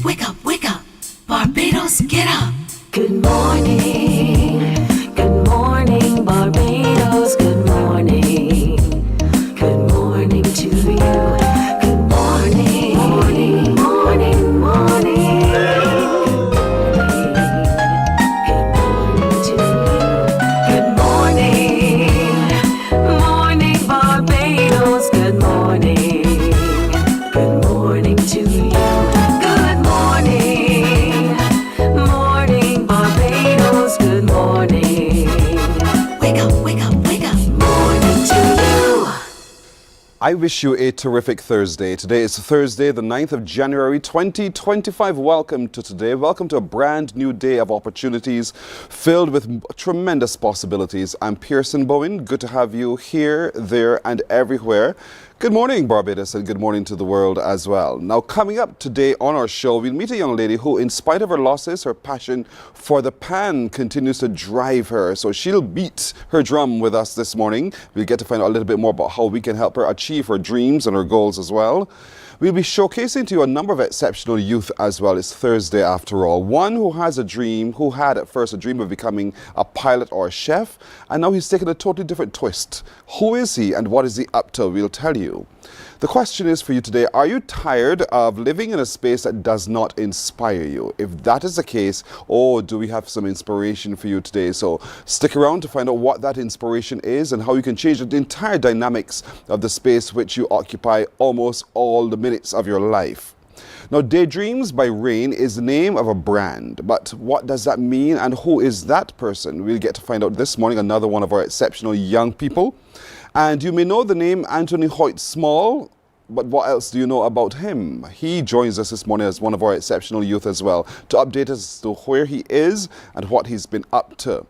Wake up, Barbados, get up. Good morning, Barbados, good morning to you. Good morning, morning, morning, morning. Good morning to you. Good morning, Barbados, good morning. Good morning to you. Good morning, Barbados, good morning. Wake up. Morning to you. I wish you a terrific Thursday. Today is Thursday, the 9th of January, 2025. Welcome to today. Welcome to a brand new day of opportunities filled with tremendous possibilities. I'm Pearson Bowen. Good to have you here, there, and everywhere. Good morning, Barbados, and good morning to the world as well. Now, coming up today on our show, we'll meet a young lady who, in spite of her losses, her passion for the pan continues to drive her. So she'll beat her drum with us this morning. We'll get to find out a little bit more about how we can help her achieve her dreams and her goals as well. We'll be showcasing to you a number of exceptional youth as well. It's Thursday after all. One who has a dream, who had at first a dream of becoming a pilot or a chef, and now he's taken a totally different twist. Who is he and what is he up to? We'll tell you. The question is for you today, are you tired of living in a space that does not inspire you? If that is the case, do we have some inspiration for you today? So stick around to find out what that inspiration is and how you can change the entire dynamics of the space which you occupy almost all the minutes of your life. Now, Daydreams by Rain is the name of a brand, but what does that mean and who is that person? We'll get to find out this morning, another one of our exceptional young people. And you may know the name Anthony Hoyte-Small, but what else do you know about him? He joins us this morning as one of our exceptional youth as well to update us as to where he is and what he's been up to.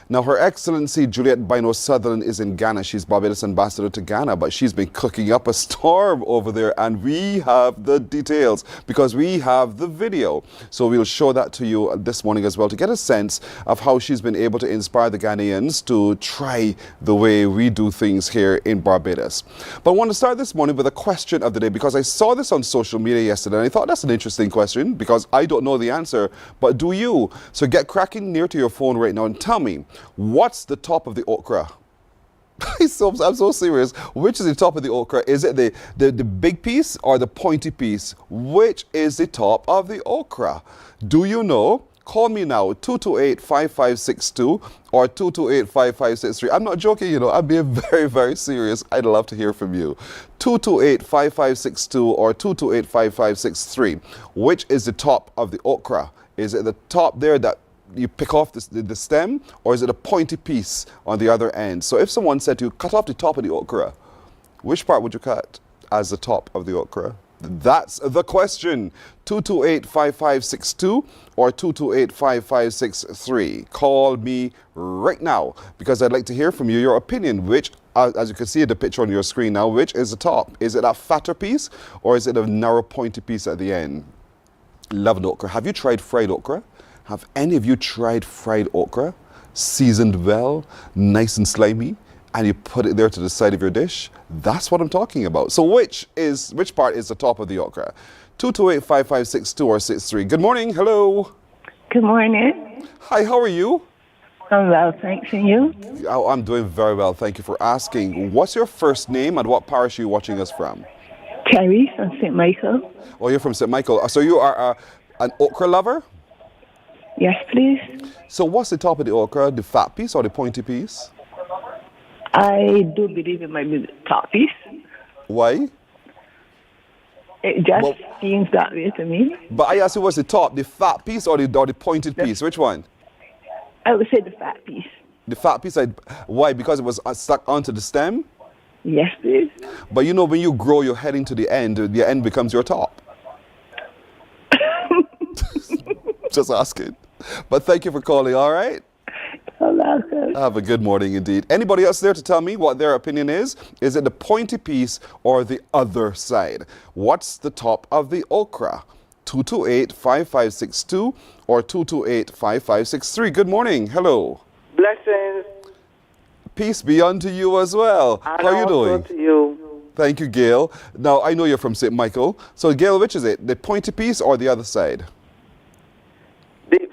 Now, Her Excellency Juliet Bino Sutherland is in Ghana. She's Barbados ambassador to Ghana, but she's been cooking up a storm over there, and we have the details because we have the video. So we'll show that to you this morning as well to get a sense of how she's been able to inspire the Ghanaians to try the way we do things here in Barbados. But I want to start this morning with a question of the day because I saw this on social media yesterday and I thought that's an interesting question because I don't know the answer, but do you? So get cracking near to your phone right now and tell me, what's the top of the okra? I'm so serious. Which is the top of the okra? Is it the big piece or the pointy piece? Which is the top of the okra? Do you know? Call me now, 228-5562 or 228-5563. I'm not joking, I'm being very, very serious. I'd love to hear from you. 228-5562 or 228-5563. Which is the top of the okra? Is it the top there that you pick off the stem, or is it a pointy piece on the other end? So if someone said to you, cut off the top of the okra, which part would you cut as the top of the okra? That's the question. 228-5562 or 228-5563. Call me right now because I'd like to hear from you, your opinion, which, as you can see the picture on your screen now, which is the top? Is it a fatter piece or is it a narrow pointy piece at the end? Love the okra. Have you tried fried okra? Have any of you tried fried okra, seasoned well, nice and slimy, and you put it there to the side of your dish? That's what I'm talking about. So which part is the top of the okra? 228-5562 or 63. Good morning. Hello. Good morning. Hi, how are you? I'm well, thanks. And you? Oh, I'm doing very well. Thank you for asking. What's your first name and what parish are you watching us from? Tyreek from St. Michael. Oh, you're from St. Michael. So you are an okra lover? Yes, please. So what's the top of the okra, the fat piece or the pointy piece? I do believe it might be the top piece. Why? It just seems that way to me. But I asked you, what's the top, the fat piece or the pointed piece? Which one? I would say the fat piece. The fat piece, why? Because it was stuck onto the stem? Yes, please. But when you grow, you're heading to the end becomes your top. Just asking. But thank you for calling, all right? You're welcome. Have a good morning indeed. Anybody else there to tell me what their opinion is? Is it the pointy piece or the other side? What's the top of the okra? 228-5562 or 228-5563. Good morning. Hello. Blessings. Peace be unto you as well. And how are you also doing? To you. Thank you, Gail. Now, I know you're from St. Michael. So, Gail, which is it? The pointy piece or the other side?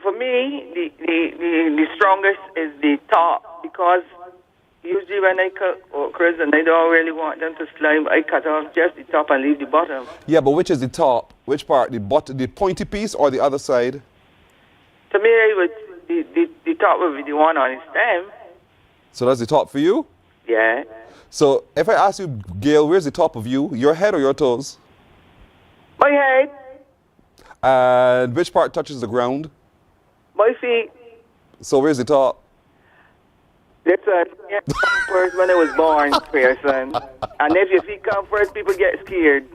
For me, the strongest is the top, because usually when I cut okras and I don't really want them to slime, I cut off just the top and leave the bottom. Yeah, but which is the top? Which part? The pointy piece or the other side? To me, the top would be the one on the stem. So that's the top for you? Yeah. So if I ask you, Gail, where's the top of you? Your head or your toes? My head, And which part touches the ground? my feet. So where's the top? That's first when I was born, Pearson. And if your feet come first, people get scared.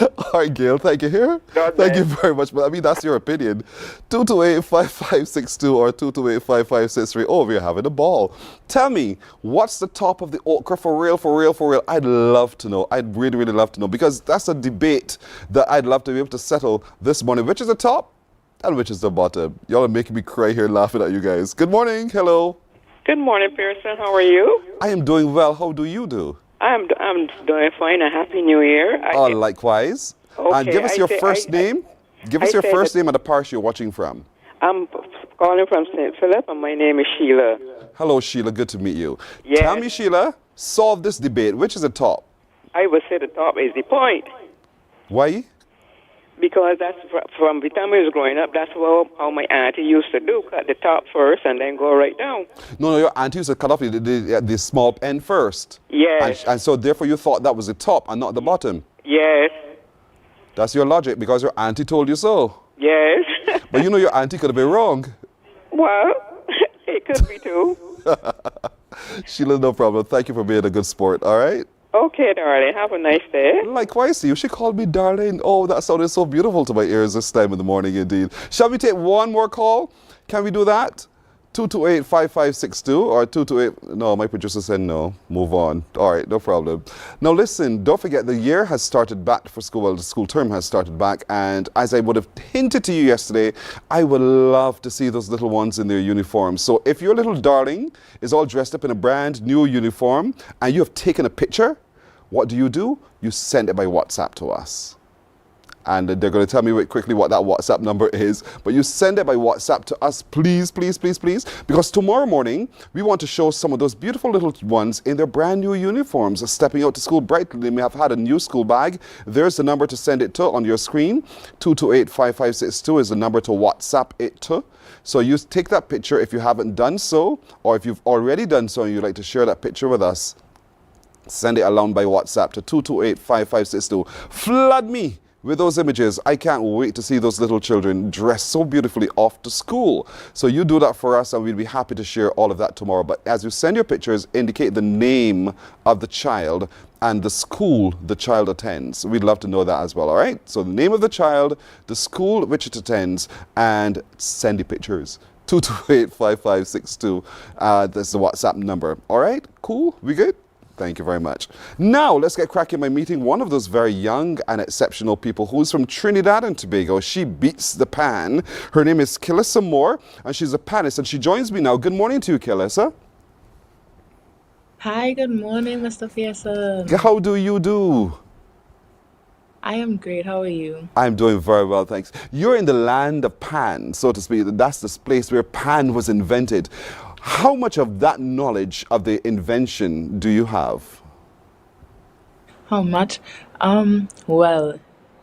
All right, Gail, thank you here. God Thank you bless. very much. But I mean, that's your opinion. 228-5562 or 228-5563. Oh, we're having a ball. Tell me, what's the top of the okra for real, for real, for real? I'd love to know. I'd really, really love to know, because that's a debate that I'd love to be able to settle this morning. Which is the top and which is the bottom? Y'all are making me cry here laughing at you guys. Good morning. Hello. Good morning, Pearson. How are you? I am doing well. How do you do? I'm doing fine. A happy New Year. Likewise. Okay, And give us your first name. Give us I your say first that- name and the parish you're watching from. I'm calling from St. Philip, and my name is Sheila. Hello, Sheila. Good to meet you. Yes. Tell me, Sheila, solve this debate. Which is the top? I would say the top is the point, Why? because that's from the time I was growing up. That's how my auntie used to do: cut the top first and then go right down. No, your auntie used to cut off the small end first. Yes. And so therefore you thought that was the top and not the bottom. Yes. That's your logic, because your auntie told you so. Yes. But you know your auntie could have been wrong. Well, it could be too. Sheila, no problem. Thank you for being a good sport, all right? Okay, darling. Have a nice day. Likewise to you. She called me darling. Oh, that sounded so beautiful to my ears this time in the morning indeed. Shall we take one more call? Can we do that? 228-5562 or 228... No, my producer said no. Move on. All right, no problem. Now listen, don't forget the year has started back for school. Well, the school term has started back, and as I would have hinted to you yesterday, I would love to see those little ones in their uniforms. So if your little darling is all dressed up in a brand new uniform and you have taken a picture, what do? You send it by WhatsApp to us. And they're going to tell me quickly what that WhatsApp number is. But you send it by WhatsApp to us, please, please, please, please. Because tomorrow morning, we want to show some of those beautiful little ones in their brand new uniforms, stepping out to school brightly. They may have had a new school bag. There's the number to send it to on your screen. 228-5562 is the number to WhatsApp it to. So you take that picture if you haven't done so, or if you've already done so and you'd like to share that picture with us, send it along by WhatsApp to 228-5562. Flood me with those images. I can't wait to see those little children dressed so beautifully off to school. So you do that for us and we'll be happy to share all of that tomorrow. But as you send your pictures, indicate the name of the child and the school the child attends. We'd love to know that as well, all right? So the name of the child, the school which it attends, and send the pictures. 228-5562. That's the WhatsApp number. All right? Cool? We good? Thank you very much. Now, let's get cracking by meeting one of those very young and exceptional people who's from Trinidad and Tobago. She beats the pan. Her name is Kelissa Moore, and she's a panist, and she joins me now. Good morning to you, Kelissa. Hi, good morning, Mr. Pearson. How do you do? I am great. How are you? I'm doing very well, thanks. You're in the land of pan, so to speak. That's the place where pan was invented. How much of that knowledge of the invention do you have? How much? Well,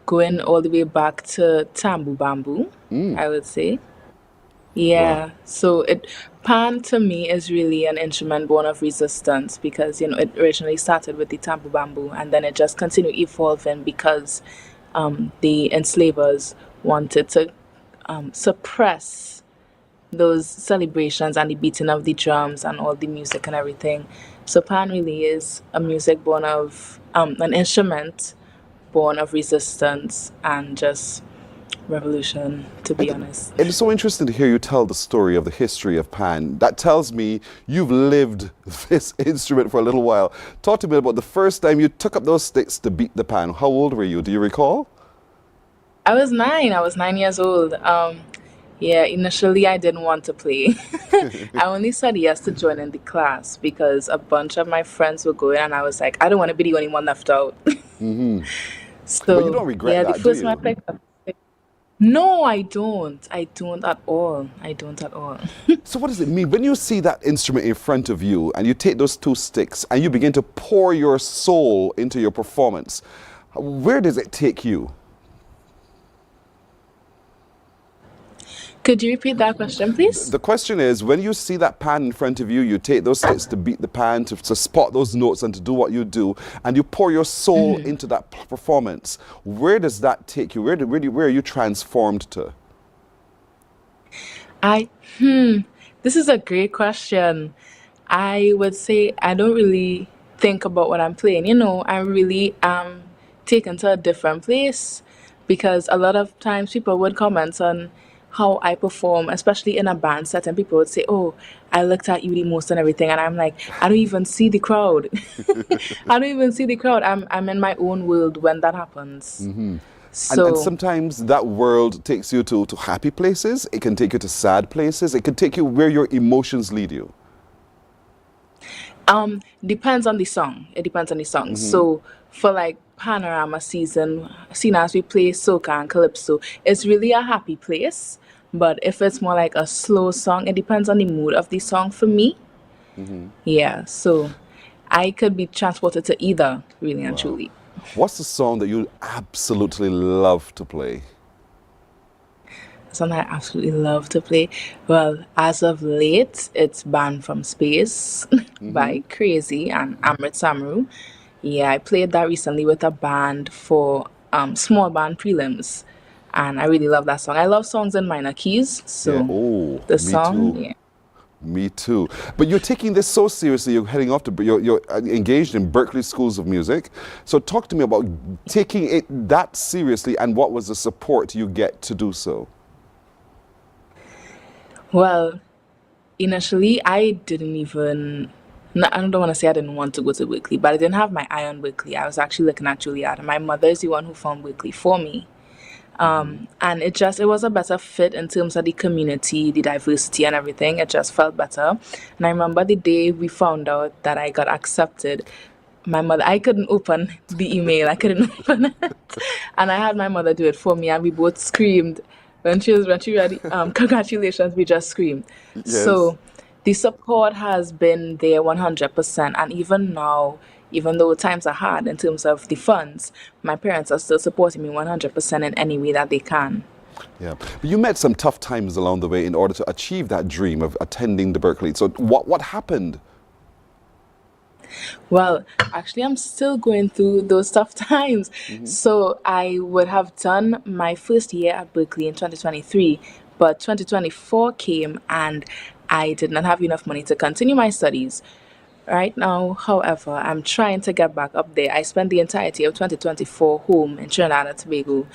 going all the way back to Tambu Bamboo, I would say. Yeah. Wow. So pan to me is really an instrument born of resistance because, it originally started with the Tambu Bamboo and then it just continued evolving because the enslavers wanted to suppress those celebrations and the beating of the drums and all the music and everything. So pan really is a music born of an instrument born of resistance and just revolution, to be honest. It is so interesting to hear you tell the story of the history of pan. That tells me you've lived this instrument for a little while. Talk to me about the first time you took up those sticks to beat the pan. How old were you? Do you recall? I was 9. I was 9 years old. Yeah, initially I didn't want to play. I only said yes to join in the class because a bunch of my friends were going, and I was like, I don't want to be the only one left out. But you So don't regret yeah, the that, do first one I you? picked up. No, I don't. I don't at all. I don't at all. So what does it mean when you see that instrument in front of you and you take those two sticks and you begin to pour your soul into your performance? Where does it take you? Could you repeat that question, please? The question is, when you see that pan in front of you, you take those sticks to beat the pan, to spot those notes and to do what you do, and you pour your soul into that performance. Where does that take you? Where are you transformed to? I this is a great question. I would say I don't really think about what I'm playing. I really am taken to a different place because a lot of times people would comment on how I perform, especially in a band setting. People would say, "Oh, I looked at you the most and everything," and I'm like, I don't even see the crowd. I don't even see the crowd. I'm in my own world when that happens. And So. sometimes that world takes you to happy places. It can take you to sad places. It can take you where your emotions lead you. Depends on the song. It depends on the song. So for like Panorama seeing as we play soca and calypso, it's really a happy place. But if it's more like a slow song, it depends on the mood of the song for me. Yeah, so I could be transported to either, really and Wow. truly. What's the song that you absolutely love to play? Something I absolutely love to play. Well, as of late, it's Banned from Space by Crazy and Amrit Samru. Yeah, I played that recently with a band for small band prelims, and I really love that song. I love songs in minor keys, Yeah. so Oh, the me song, too. yeah. Me too. But you're taking this so seriously. You're heading off to, you're engaged in Berkeley Schools of Music. So talk to me about taking it that seriously and what was the support you get to do so? Well, initially, I didn't even. No, I don't want to say I didn't want to go to Berkeley, but I didn't have my eye on Berkeley. I was actually looking at Juilliard, and my mother is the one who found Berkeley for me. And it was a better fit in terms of the community, the diversity and everything. It just felt better. And I remember the day we found out that I got accepted, my mother, I couldn't open the email. I couldn't open it. And I had my mother do it for me, and we both screamed. When she read congratulations, we just screamed. Yes. So the support has been there 100%. And even now, even though times are hard in terms of the funds, my parents are still supporting me 100% in any way that they can. Yeah. But you met some tough times along the way in order to achieve that dream of attending the Berkeley. So what happened? Well, actually, I'm still going through those tough times. So I would have done my first year at Berkeley in 2023, but 2024 came and I did not have enough money to continue my studies. Right now, however, I'm trying to get back up there. I spent the entirety of 2024 home in Trinidad and Tobago,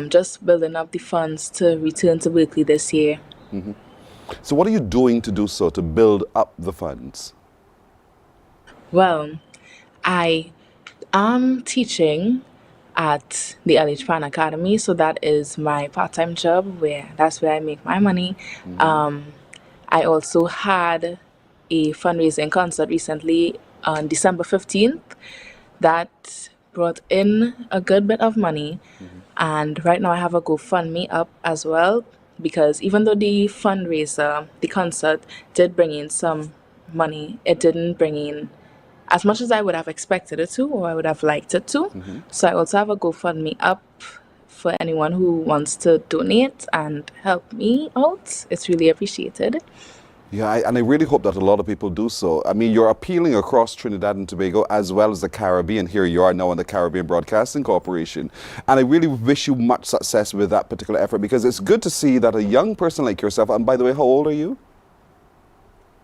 just building up the funds to return to Berkeley this year. So what are you doing to do so, to build up the funds? Well, I am teaching at the LH Pan Academy, so that is my part-time job that's where I make my money. I also had a fundraising concert recently on December 15th that brought in a good bit of money. And right now I have a GoFundMe up as well because even though the fundraiser, the concert did bring in some money, it didn't bring in as much as I would have expected it to or I would have liked it to. So I also have a GoFundMe up for anyone who wants to donate and help me out. It's really appreciated. Yeah, and I really hope that a lot of people do so. I mean, you're appealing across Trinidad and Tobago as well as the Caribbean. Here you are now on the Caribbean Broadcasting Corporation. And I really wish you much success with that particular effort because it's good to see that a young person like yourself, and by the way, how old are you?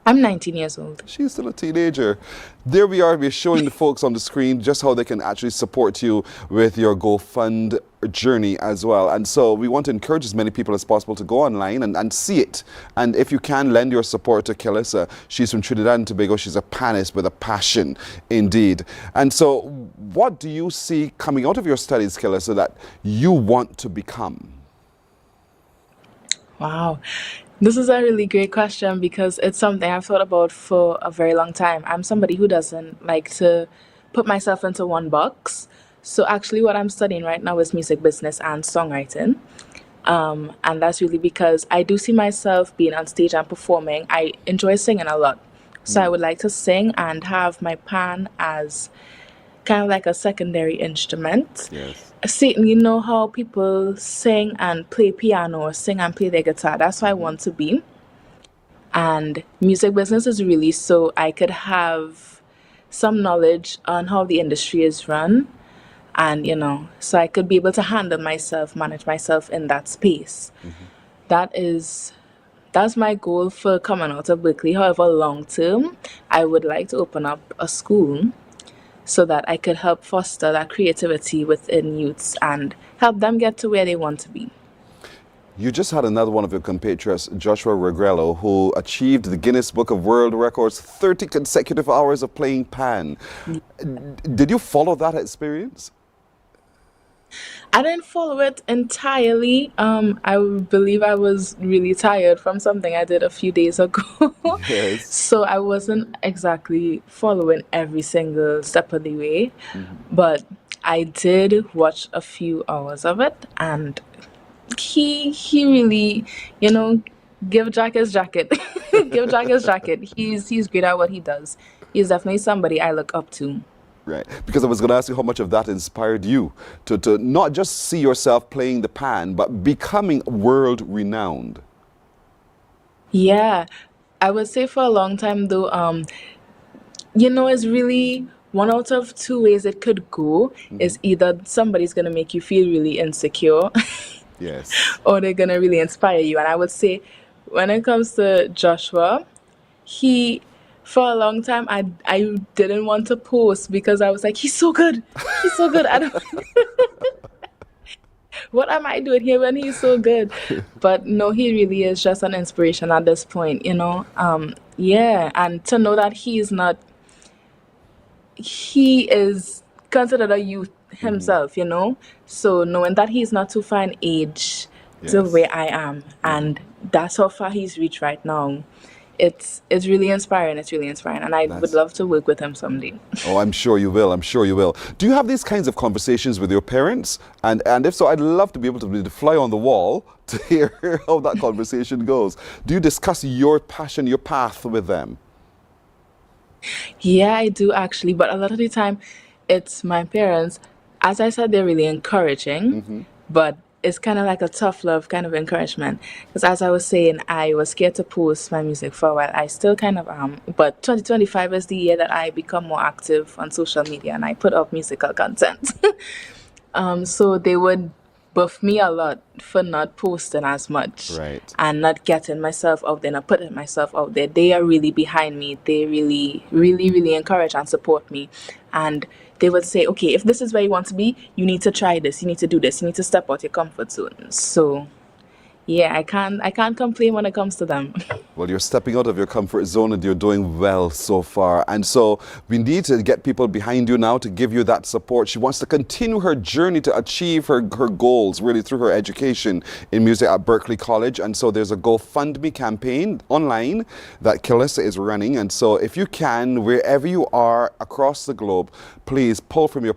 I'm 19 years old. She's still a teenager. There we are. We're showing the folks on the screen just how they can actually support you with your GoFund journey as well. And so we want to encourage as many people as possible to go online and see it. And if you can, lend your support to Kelissa. She's from Trinidad and Tobago. She's a panist with a passion indeed. And so what do you see coming out of your studies, Kelissa, that you want to become? Wow. This is a really great question because it's something I've thought about for a very long time. I'm somebody who doesn't like to put myself into one box. So actually what I'm studying right now is music business and songwriting. And that's really because I do see myself being on stage and performing. I enjoy singing a lot. So I would like to sing and have my pan as kind of like a secondary instrument. Yes. See, you know how people sing and play piano or sing and play their guitar? That's what I want to be. And music business is really so I could have some knowledge on how the industry is run. And, so I could be able to handle myself, manage myself in that space. That's my goal for coming out of Berkeley. However, long term, I would like to open up a school so that I could help foster that creativity within youths and help them get to where they want to be. You just had another one of your compatriots, Joshua Regrello, who achieved the Guinness Book of World Records, 30 consecutive hours of playing pan. Did you follow that experience? I didn't follow it entirely. I believe I was really tired from something I did a few days ago. Yes. So I wasn't exactly following every single step of the way. But I did watch a few hours of it, and he really, give Jack his jacket. Give Jack his jacket. He's great at what he does. He's definitely somebody I look up to. Right, because I was going to ask you how much of that inspired you to not just see yourself playing the pan, but becoming world renowned. Yeah, I would say for a long time though, it's really one out of two ways it could go is either somebody's going to make you feel really insecure Yes. or they're going to really inspire you. And I would say when it comes to Joshua, for a long time, I didn't want to post because I was like, he's so good. He's so good. I don't what am I doing here when he's so good? But no, he really is just an inspiration at this point, Yeah, and to know that he is considered a youth himself, So knowing that he's not too far in age to Yes. where I am, and that's how far he's reached right now. It's really inspiring. It's really inspiring, and I would love to work with him someday. Oh, I'm sure you will. I'm sure you will. Do you have these kinds of conversations with your parents? And if so, I'd love to be able to be the fly on the wall to hear how that conversation goes. Do you discuss your passion, your path with them? Yeah, I do actually, but a lot of the time, it's my parents. As I said, they're really encouraging, but it's kind of like a tough love kind of encouragement. Because as I was saying, I was scared to post my music for a while. I still kind of am. But 2025 is the year that I become more active on social media and I put up musical content. So they would buff me a lot for not posting as much. Right. And not getting myself out there, not putting myself out there. They are really behind me. They really, really, really encourage and support me. And they would say, okay, if this is where you want to be, you need to try this, you need to do this, you need to step out your comfort zone. So yeah, I can't complain when it comes to them. Well, you're stepping out of your comfort zone and you're doing well so far. And so we need to get people behind you now to give you that support. She wants to continue her journey to achieve her goals, really through her education in music at Berkeley College. And so there's a GoFundMe campaign online that Kelissa is running. And so if you can, wherever you are across the globe, please pull from your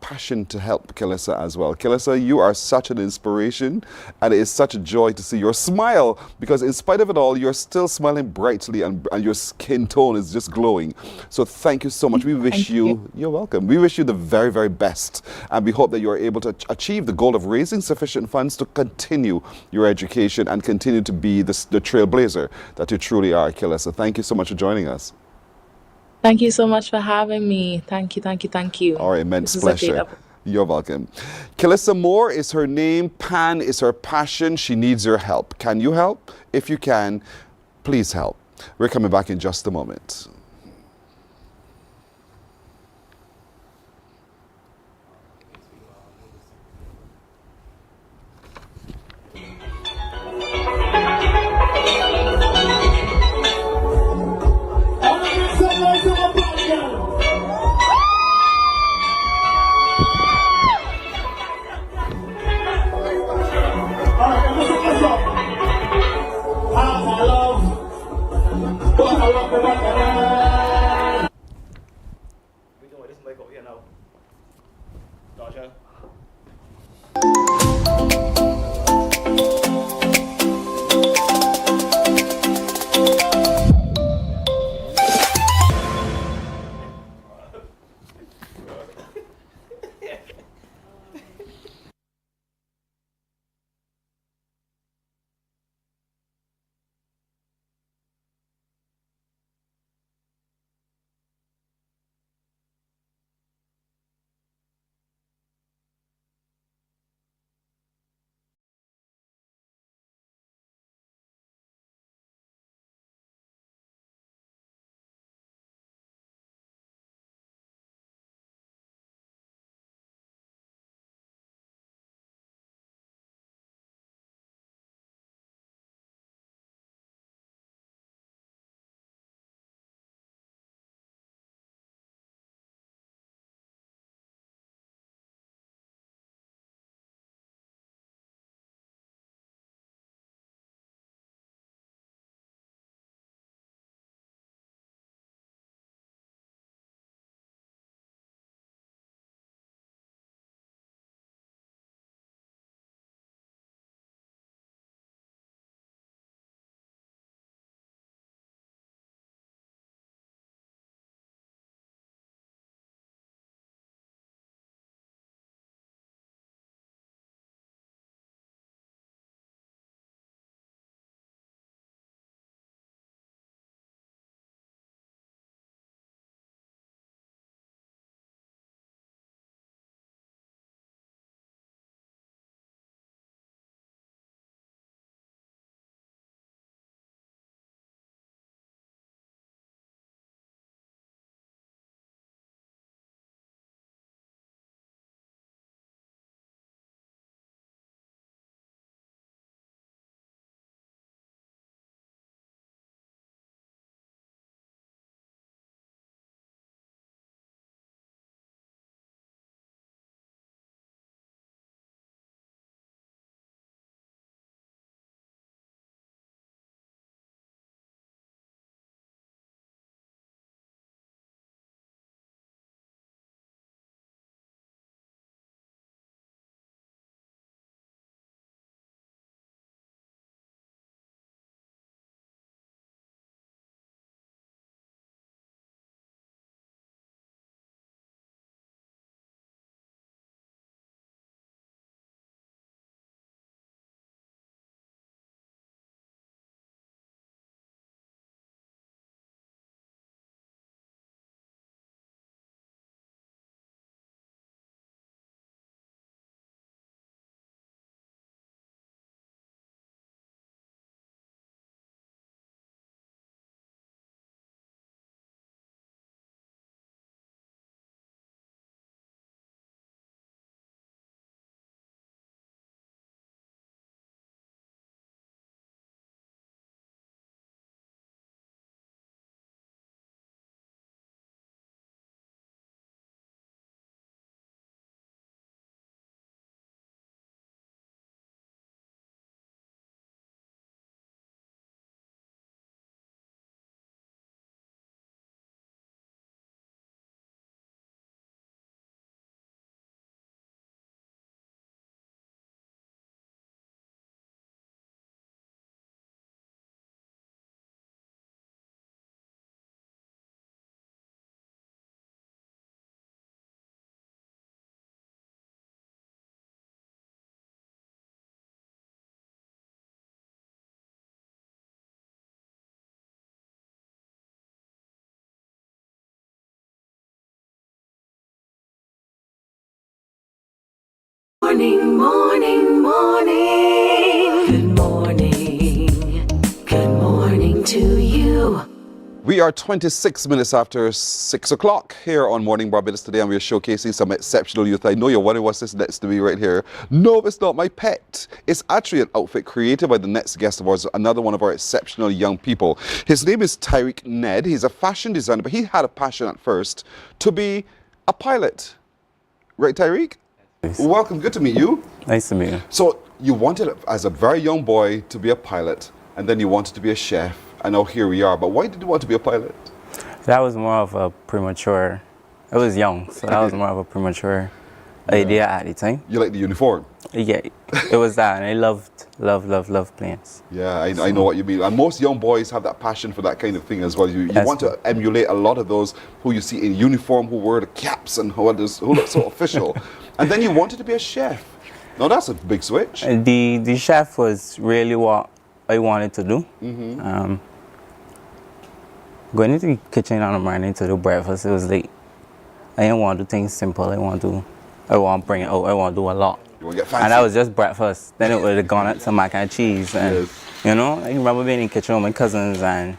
passion to help Kelissa as well. Kelissa, you are such an inspiration, and it is such a joy to see your smile, because in spite of it all, you're still smiling brightly and your skin tone is just glowing. So thank you so much. We wish you're welcome. We wish you the very, very best, and we hope that you're able to achieve the goal of raising sufficient funds to continue your education and continue to be the trailblazer that you truly are, Kelissa. Thank you so much for joining us. Thank you so much for having me. Thank you, thank you, thank you. Our immense pleasure. You're welcome. Kelissa Moore is her name. Pan is her passion. She needs your help. Can you help? If you can, please help. We're coming back in just a moment. morning, morning, morning. Good morning. Good morning to you. We are 26 minutes after 6 o'clock here on Morning Barbados today, and we are showcasing some exceptional youth. I know you're wondering what's this next to me right here. No, it's not my pet. It's actually an outfit created by the next guest of ours, another one of our exceptional young people. His name is Tyreek Ned. He's a fashion designer, but he had a passion at first to be a pilot. Right, Tyreek? Yes. Welcome. Good to meet you. Nice to meet you. So you wanted, as a very young boy, to be a pilot, and then you wanted to be a chef. And now here we are. But why did you want to be a pilot? That was more of a premature, I was young, so that was more of a premature idea at the time. You like the uniform? Yeah, it was that, and I loved planes. Yeah, I know what you mean. And most young boys have that passion for that kind of thing as well. You Yes. want to emulate a lot of those who you see in uniform, who wear the caps and who look so official. And then you wanted to be a chef. Now that's a big switch. And the chef was really what I wanted to do. Going into the kitchen on the morning to do breakfast, it was like, I didn't want to do things simple. I want to bring it out. I want to do a lot. You want to get fancy. And that was just breakfast. Then it would have gone up to mac and cheese. And, Yes. you know, I remember being in the kitchen with my cousins and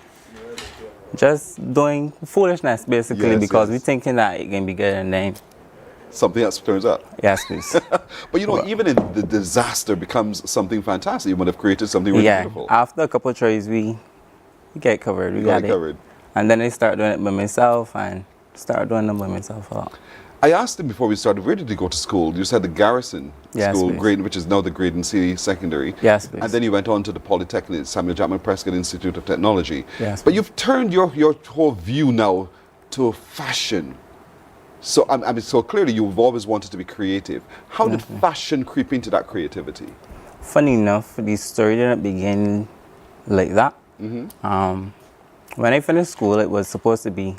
just doing foolishness, basically, Yes, because yes. we thinking that it can be good, and then, Something else turns up. yes, please. But you know, even in the disaster becomes something fantastic. You would have created something really Yeah, beautiful. after a couple of tries, we get covered. We got got it it covered. And then I started doing it by myself and started doing them by myself a lot. I asked him before we started, where did you go to school? You said the Garrison Yes, School, please. which is now the Graydon City Secondary. Yes, please. And then you went on to the Polytechnic, Samuel Jackman Prescott Institute of Technology. Yes, But please. you've turned your whole view now to fashion. So I mean, so clearly you've always wanted to be creative. How did fashion creep into that creativity? Funny enough, the story didn't begin like that. When I finished school, it was supposed to be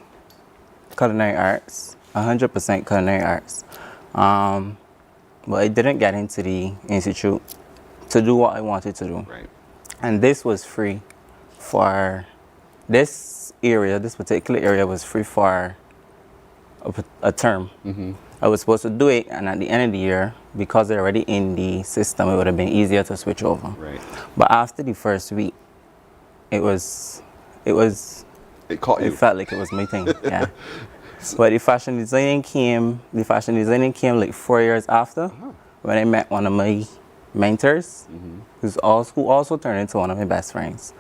culinary arts, 100% culinary arts. But I didn't get into the institute to do what I wanted to do. Right. And this was free for this area, this particular area was free for a term. I was supposed to do it, and at the end of the year, because they're already in the system, it would have been easier to switch over. Right. But after the first week, it caught you. felt like it was my thing. Yeah. But the fashion designing came like 4 years after, when I met one of my mentors, who also turned into one of my best friends.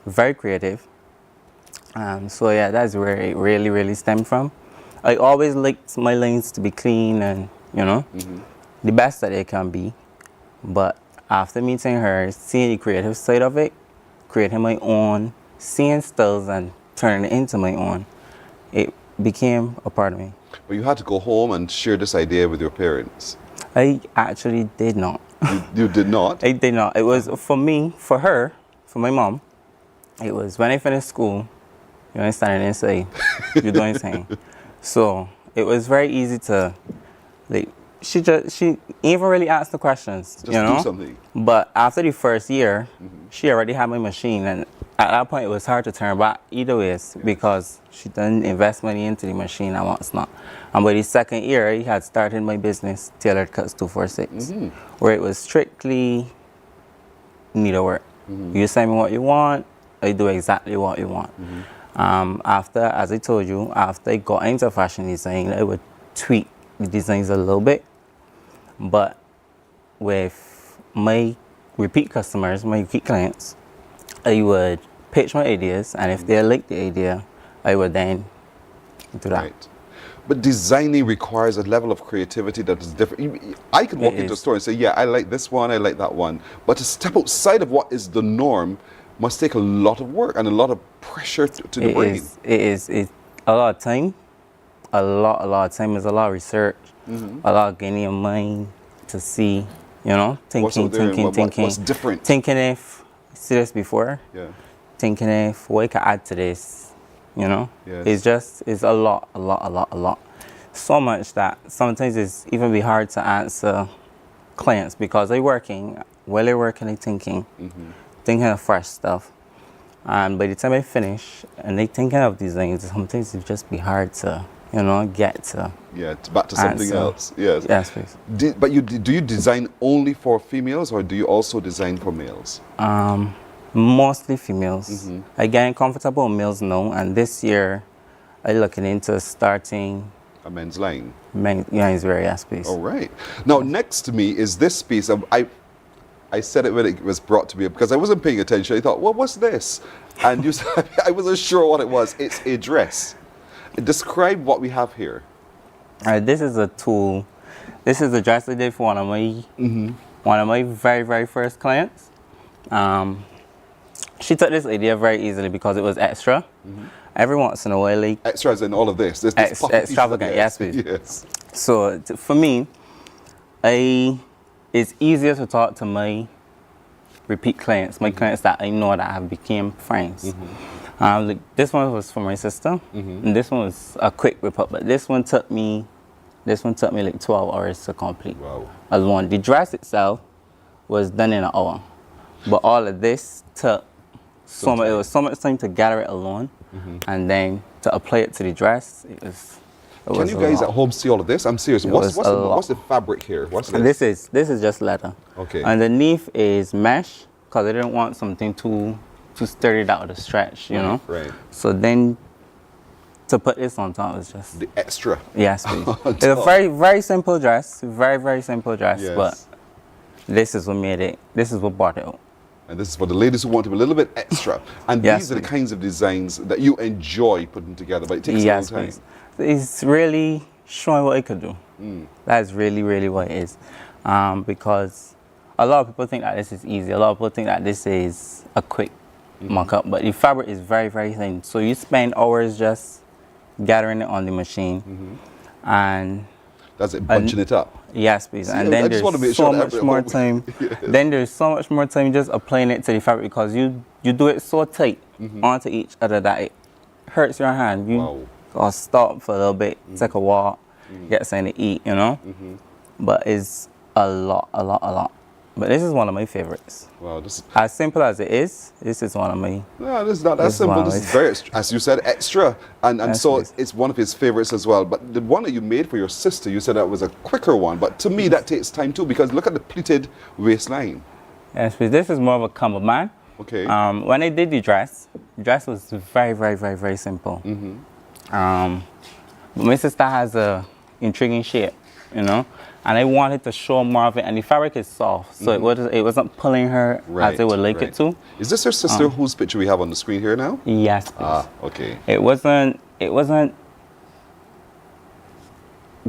Very creative. So yeah, that's where it really stemmed from. I always liked my lines to be clean and, you know, the best that they can be. But after meeting her, seeing the creative side of it, creating my own, seeing styles and turning it into my own, it became a part of me. But you had to go home and share this idea with your parents. I actually did not. You did not? I did not. It was for me, for her, for my mom. It was when I finished school, you know, standing inside, you're doing thing. So it was very easy to, like, she even really asked the questions, Just you know. do something. But after the first year, she already had my machine, and at that point it was hard to turn back either ways because she didn't invest money into the machine and what's not. And by the second year, I had started my business, Tailored Cuts 246, where it was strictly needlework. You send me what you want, I do exactly what you want. After, as I told you, after I got into fashion design, I would tweak the designs a little bit. But with my repeat customers, my repeat clients, I would pitch my ideas, and if they liked the idea, I would then do that. Right. But designing requires a level of creativity that is different. I could walk into a store and say, yeah, I like this one, I like that one. But to step outside of what is the norm must take a lot of work and a lot of pressure to the brain. It is a lot of time, a lot of time. There's a lot of research, a lot of getting your mind to see, you know, What's out there and thinking. what's different. Thinking if, see this before, Yeah. thinking if what I can add to this, you know. Yes. It's a lot. So much that sometimes it's even be hard to answer clients because while they're working, they're thinking of fresh stuff. And by the time I finish and they thinking of designs, sometimes it just be hard to, you know, get to. Yeah, back to something answer. else. Yes. Yes, please. But do you design only for females, or do you also design for males? Mostly females. I get comfortable with males now, and this year I'm looking into starting A men's line. menswear, yes, please. All right. Now, next to me is this piece. I said it when it was brought to me because I wasn't paying attention. I thought, well, what's this? And you said, I wasn't sure what it was. It's a dress. Describe what we have here. This is a tool. This is a dress I did for one of my very, very first clients. She took this idea very easily because it was extra. Every once in a while, like Extras in all of this. There's this puffy piece extravagant, of- yes, please. Yes. So for me, it's easier to talk to my repeat clients, my clients that I know that have become friends. Like this one was for my sister, and this one was a quick whip up. But this one took me like 12 hours to complete. Wow. Alone. The dress itself was done in an hour, but all of this took so much. It was so much time to gather it alone, and then to apply it to the dress. It was Can you guys at home see all of this? I'm serious. What's the fabric here? What's and this? this is just leather. Okay. Underneath is mesh because I didn't want something too sturdy that would stretch, you know. Right. So then to put this on top was just The extra. yes, please. It's a very, very simple dress, very, very simple dress, Yes. but this is what made it. This is what brought it up. And this is for the ladies who want to be a little bit extra. And Yes, these are the please. kinds of designs that you enjoy putting together, but it takes Yes, a long time. please. It's really showing what it could do. That's really, really what it is. Because a lot of people think that this is easy. A lot of people think that this is a quick mock-up, but the fabric is very, very thin. So you spend hours just gathering it on the machine, and That's it, bunching it up. yes, please. And I then just there's wanna make so sure that much every- more time. Then there's so much more time just applying it to the fabric because you do it so tight onto each other that it hurts your hand. You Wow. gotta stop for a little bit, take a walk, get something to eat, you know. But it's a lot. But this is one of my favorites. Wow, this As simple as it is, this is one of my. no, this is not that This is simple. one of This is my- very, as you said, extra. And Yes, so please. it's one of his favorites as well. But the one that you made for your sister, you said that was a quicker one. But to me, that takes time too, because look at the pleated waistline. Yes, please. This is more of a cummerbund. Okay. When I did the dress was very, very, very, very simple. But my sister has a intriguing shape, you know, and I wanted to show more of it. And the fabric is soft, so it wasn't pulling her as I would like it to. Is this your sister whose picture we have on the screen here now? Yes, please. Ah, okay. It wasn't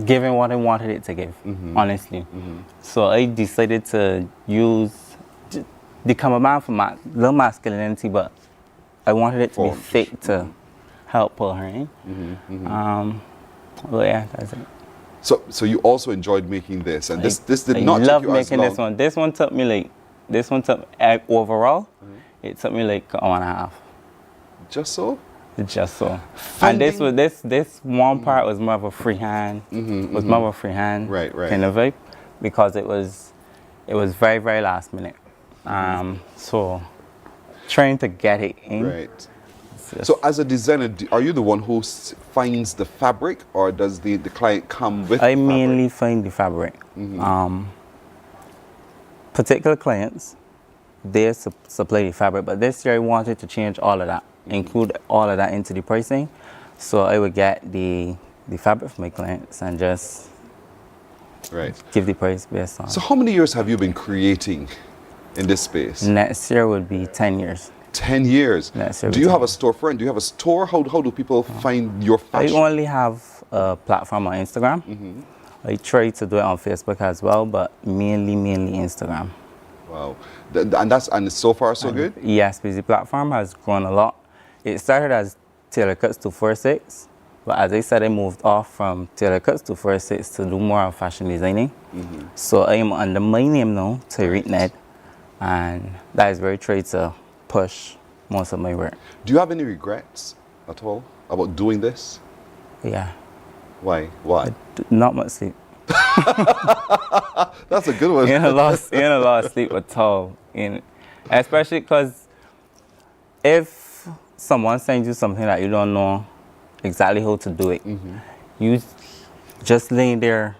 giving what I wanted it to give, honestly. So I decided to use the cummerbund for my little masculinity, but I wanted it to be Form. thick to help pull her in. Well, yeah, that's it. So you also enjoyed making this, and this did I not love take you as making long. this one. This one took overall, it took me like an hour and a half. Just so? Just so. And this one part was more of a freehand. Was more of a freehand Right. kind of vibe because it was very, very last minute. So trying to get it in. Right. So as a designer, are you the one who finds the fabric, or does the client come with I the fabric? mainly find the fabric. Particular clients, they supply the fabric, but this year I wanted to change all of that, include all of that into the pricing. So I would get the fabric for my clients and just give the price based on. So how many years have you been creating in this space? Next year would be 10 years. 10 years. Next year Do would you be have 10 a storefront? Do you have a store? How do people find your I fashion? only have a platform on Instagram. I try to do it on Facebook as well, but mainly Instagram. Wow. And so far so good? Yes, because the platform has grown a lot. It started as Tailor Cuts 246, but as I said, I moved off from Tailor Cuts 246 to do more of fashion designing. So I am under my name now, Tyreek Ned, and that is very true to push most of my work. Do you have any regrets at all about doing this? Yeah. Why? Why? Not much sleep. That's a good one. You ain't a lot of sleep at all. Especially because if someone sends you something that you don't know exactly how to do it, you just laying there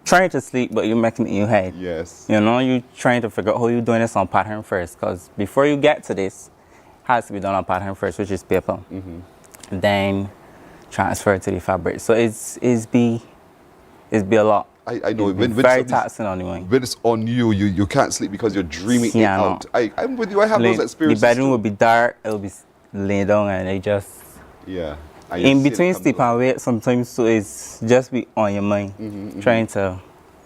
trying to sleep, but you're making it in your head. Yes. You know, you trying to figure out how you're doing this on pattern first, because before you get to this, it has to be done on pattern first, which is paper. Then transfer to the fabric. So it's be a lot. I know. It's very taxing on the mind. When it's on you, you can't sleep because you're dreaming it Yeah, I know. out. I'm with you. I have those experiences. The bedroom too. will be dark. It'll be laying down, and they just Yeah. I in see it between come sleep up. and wake. Sometimes so it's just be on your mind, trying to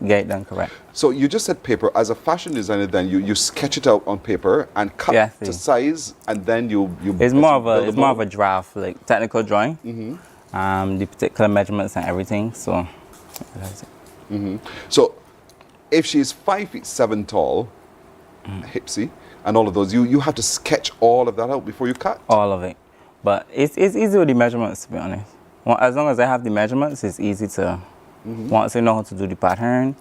get it done correct. So you just said paper. As a fashion designer, then you sketch it out on paper and cut Yeah, to see. size, and then you. It's more of a build draft, like technical drawing. The particular measurements and everything. So that's it. So, if she's 5'7" tall, hipsy, and all of those, you have to sketch all of that out before you cut. All of it. But it's easy with the measurements, to be honest. Well, as long as I have the measurements, it's easy to, once I know how to do the pattern.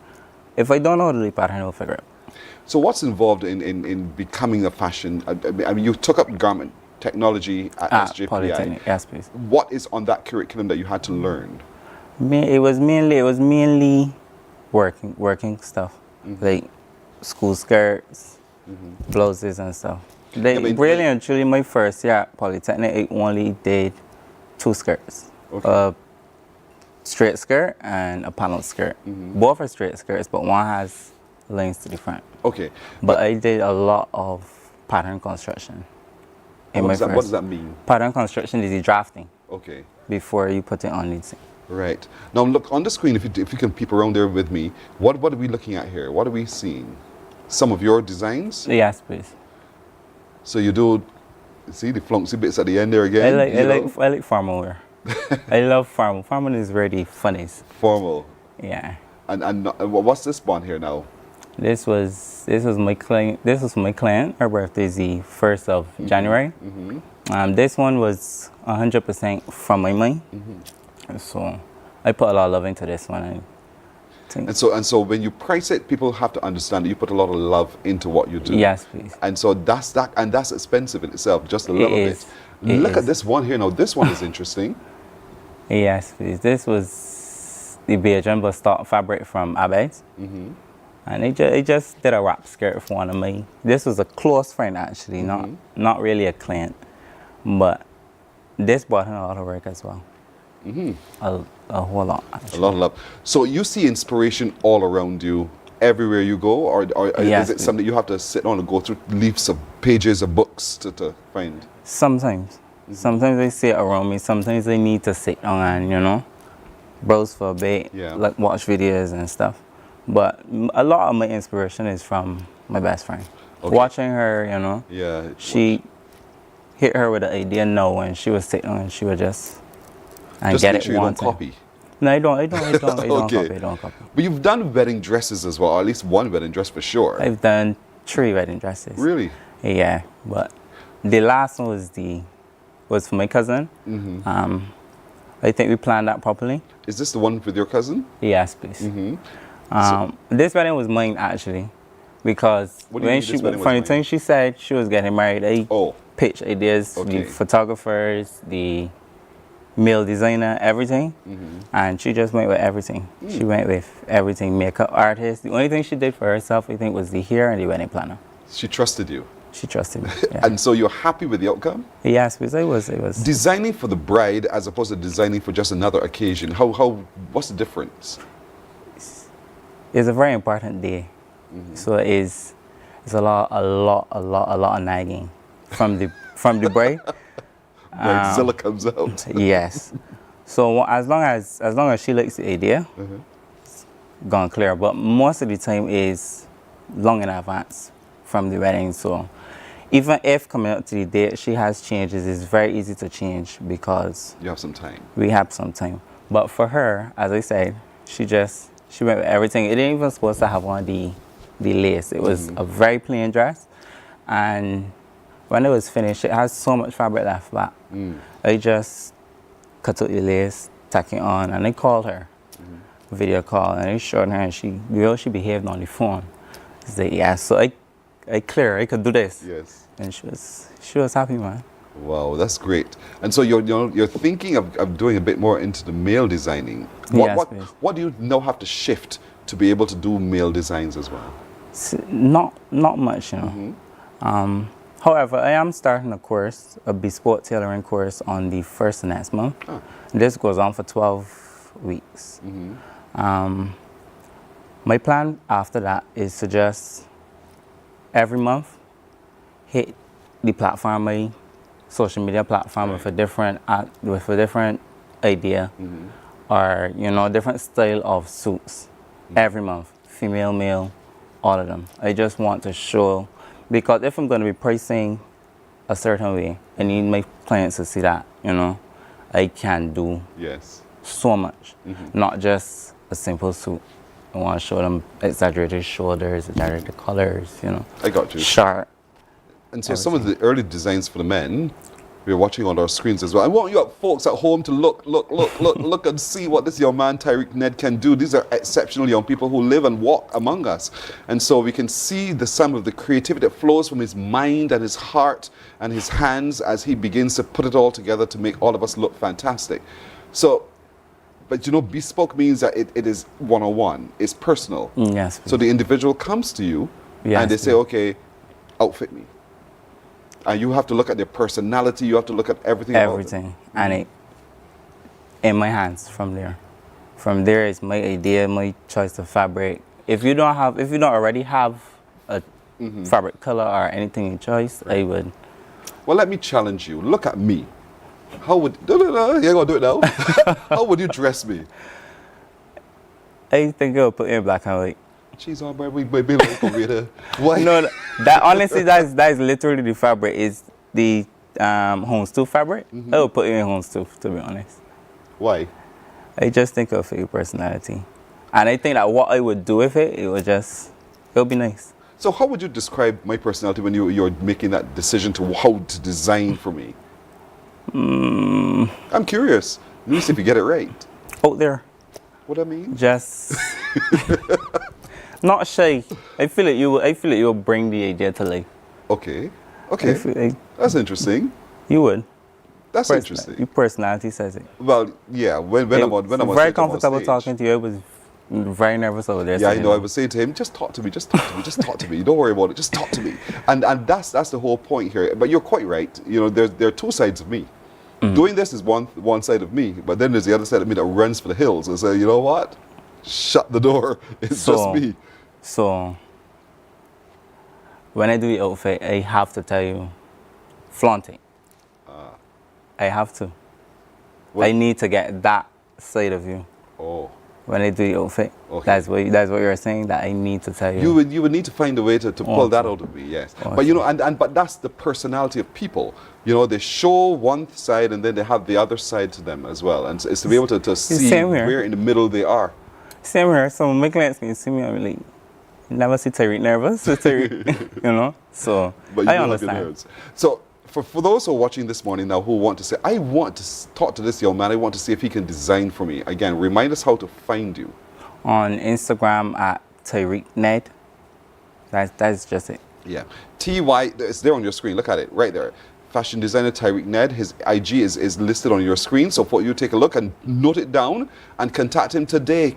If I don't know how to do the pattern, I'll figure it out. So, what's involved in becoming a fashion? I mean, you took up garment technology at SJPI. Polytechnic, yes, please. What is on that curriculum that you had to learn? It was mainly working stuff, like school skirts, blouses and stuff. Yeah, but- Really and truly, my first year at Polytechnic, I only did 2 skirts. Okay. A straight skirt and a panel skirt. Both are straight skirts, but one has lines to the front. Okay. But I did a lot of pattern construction. What does that mean? Pattern construction is the drafting Okay. before you put it on the thing. Right. Now look on the screen, if you can peep around there with me, what are we looking at here? What are we seeing? Some of your designs? Yes, please. So you do, see the flunky bits at the end there again? I like formal wear. I love formal. Formal is really funniest. Formal. Yeah. And what's this one here now? This was my client. This was my client. Her birthday is the 1st of January. This one was 100% from my mind. So I put a lot of love into this one. I think. And so when you price it, people have to understand that you put a lot of love into what you do. Yes, please. And so that's expensive in itself, just a little bit. Look at this one here now. This one is interesting. Yes, please. This was the Beijing stock fabric from Abed's. And they just did a wrap skirt for one of me. This was a close friend actually, not really a client, but this brought in a lot of work as well. A whole lot. Actually. A lot of love. So you see inspiration all around you, everywhere you go, or Yes, is it something you have to sit on and go through leaves of pages of books to find? Sometimes. Sometimes I see it around me. Sometimes I need to sit down and, browse for a bit, like watch videos and stuff. But a lot of my inspiration is from my best friend. Okay. Watching her, Yeah. she hit her with an idea now when she was sitting and she would just Just get make it sure you one don't time. copy. No, I don't Okay. I don't copy. But you've done wedding dresses as well, or at least one wedding dress for sure. I've done 3 wedding dresses. Really? Yeah, but the last one was for my cousin. I think we planned that properly. Is this the one with your cousin? Yes, please. This wedding was mine actually, because What do you when mean this wedding was from the mine? time she said she was getting married, I pitched ideas, Okay. the photographers, the male designer, everything, and she just went with everything. She went with everything, makeup artist. The only thing she did for herself, I think, was the hair and the wedding planner. She trusted you. She trusted me. Yeah. And so you're happy with the outcome? Yes, because I was. Designing for the bride as opposed to designing for just another occasion, what's the difference? It's a very important day, so it's a lot of nagging from the bride. Bridezilla comes out. Yes. So as long as she likes the idea, it's gone clear. But most of the time is long in advance from the wedding. So even if coming up to the date she has changes, it's very easy to change because You have some time. we have some time. But for her, as I said, she went with everything. It didn't even supposed to have on the lace. It was a very plain dress, and when it was finished, it has so much fabric left back. I just cut out the lace, tack it on, and I called her, video call, and I showed her, and she behaved on the phone. I said, yeah, so I could do this. Yes. And she was happy, man. Wow, that's great. And so you're thinking of doing a bit more into the male designing. What, Yes, please. what do you now have to shift to be able to do male designs as well? Not much, you know. However, I am starting a course, a bespoke tailoring course on the 1st of next month. This goes on for 12 weeks. My plan after that is to just every month hit the platform, my social media platform with a different idea or different style of suits every month, female, male, all of them. I just want to show, because if I'm going to be pricing a certain way, I need my clients to see that I can do so much, not just a simple suit. I want to show them exaggerated shoulders, exaggerated colors, I got you. Sharp. And so some of the early designs for the men, we're watching on our screens as well. I want you folks at home to look and see what this young man, Tyreek Ned, can do. These are exceptional young people who live and walk among us. And so we can see some of the creativity that flows from his mind and his heart and his hands as he begins to put it all together to make all of us look fantastic. So, but bespoke means that it is one-on-one. It's personal. Yes. So the individual comes to you and they say, okay, outfit me. And you have to look at their personality. You have to look at everything. Everything. And it in my hands from there. From there is my idea, my choice of fabric. If you don't already have a fabric color or anything in choice, I would. Well, let me challenge you. Look at me. How would you ain't gonna do it now? How would you dress me? I think I'll put in black and white. She's on my baby like over here. Why? No, that honestly, that is literally the fabric. It's the homestooth fabric. I would put it in homestooth, to be honest. Why? I just think of your personality, and I think that what I would do with it, it'll be nice. So how would you describe my personality when you're making that decision to how to design for me? I'm curious. Let me see if you get it right. Out there. What I mean? Just not shy. I feel like you'll bring the idea to life. Okay. That's interesting. You would. That's interesting. Your personality says it. Well, yeah. When I'm on very comfortable stage, talking to you. I was very nervous over there. Yeah, I know. I was saying to him, just talk to me, just talk to me, just talk to me. Don't worry about it. Just talk to me. And that's the whole point here. But you're quite right. There are two sides of me. Doing this is one side of me, but then there's the other side of me that runs for the hills and say, you know what? Shut the door. It's just me. So when I do the outfit, I have to tell you, flaunt it. I have to. I need to get that side of you. Oh. When I do the outfit, that's what you're saying. That I need to tell you. You would need to find a way to pull that out of me, yes. But but that's the personality of people. They show one side and then they have the other side to them as well, and it's to be able to see where in the middle they are. Same here. So my clients can see me. I'm like, never see Tyreek nervous. Tyreek, So but I understand. So. For those who are watching this morning now who want to say, I want to talk to this young man, I want to see if he can design for me. Again, remind us how to find you. On Instagram at Tyreek Ned. That's just it. Yeah. TY, it's there on your screen. Look at it right there. Fashion designer Tyreek Ned. His IG is listed on your screen. So for you take a look and note it down and contact him today.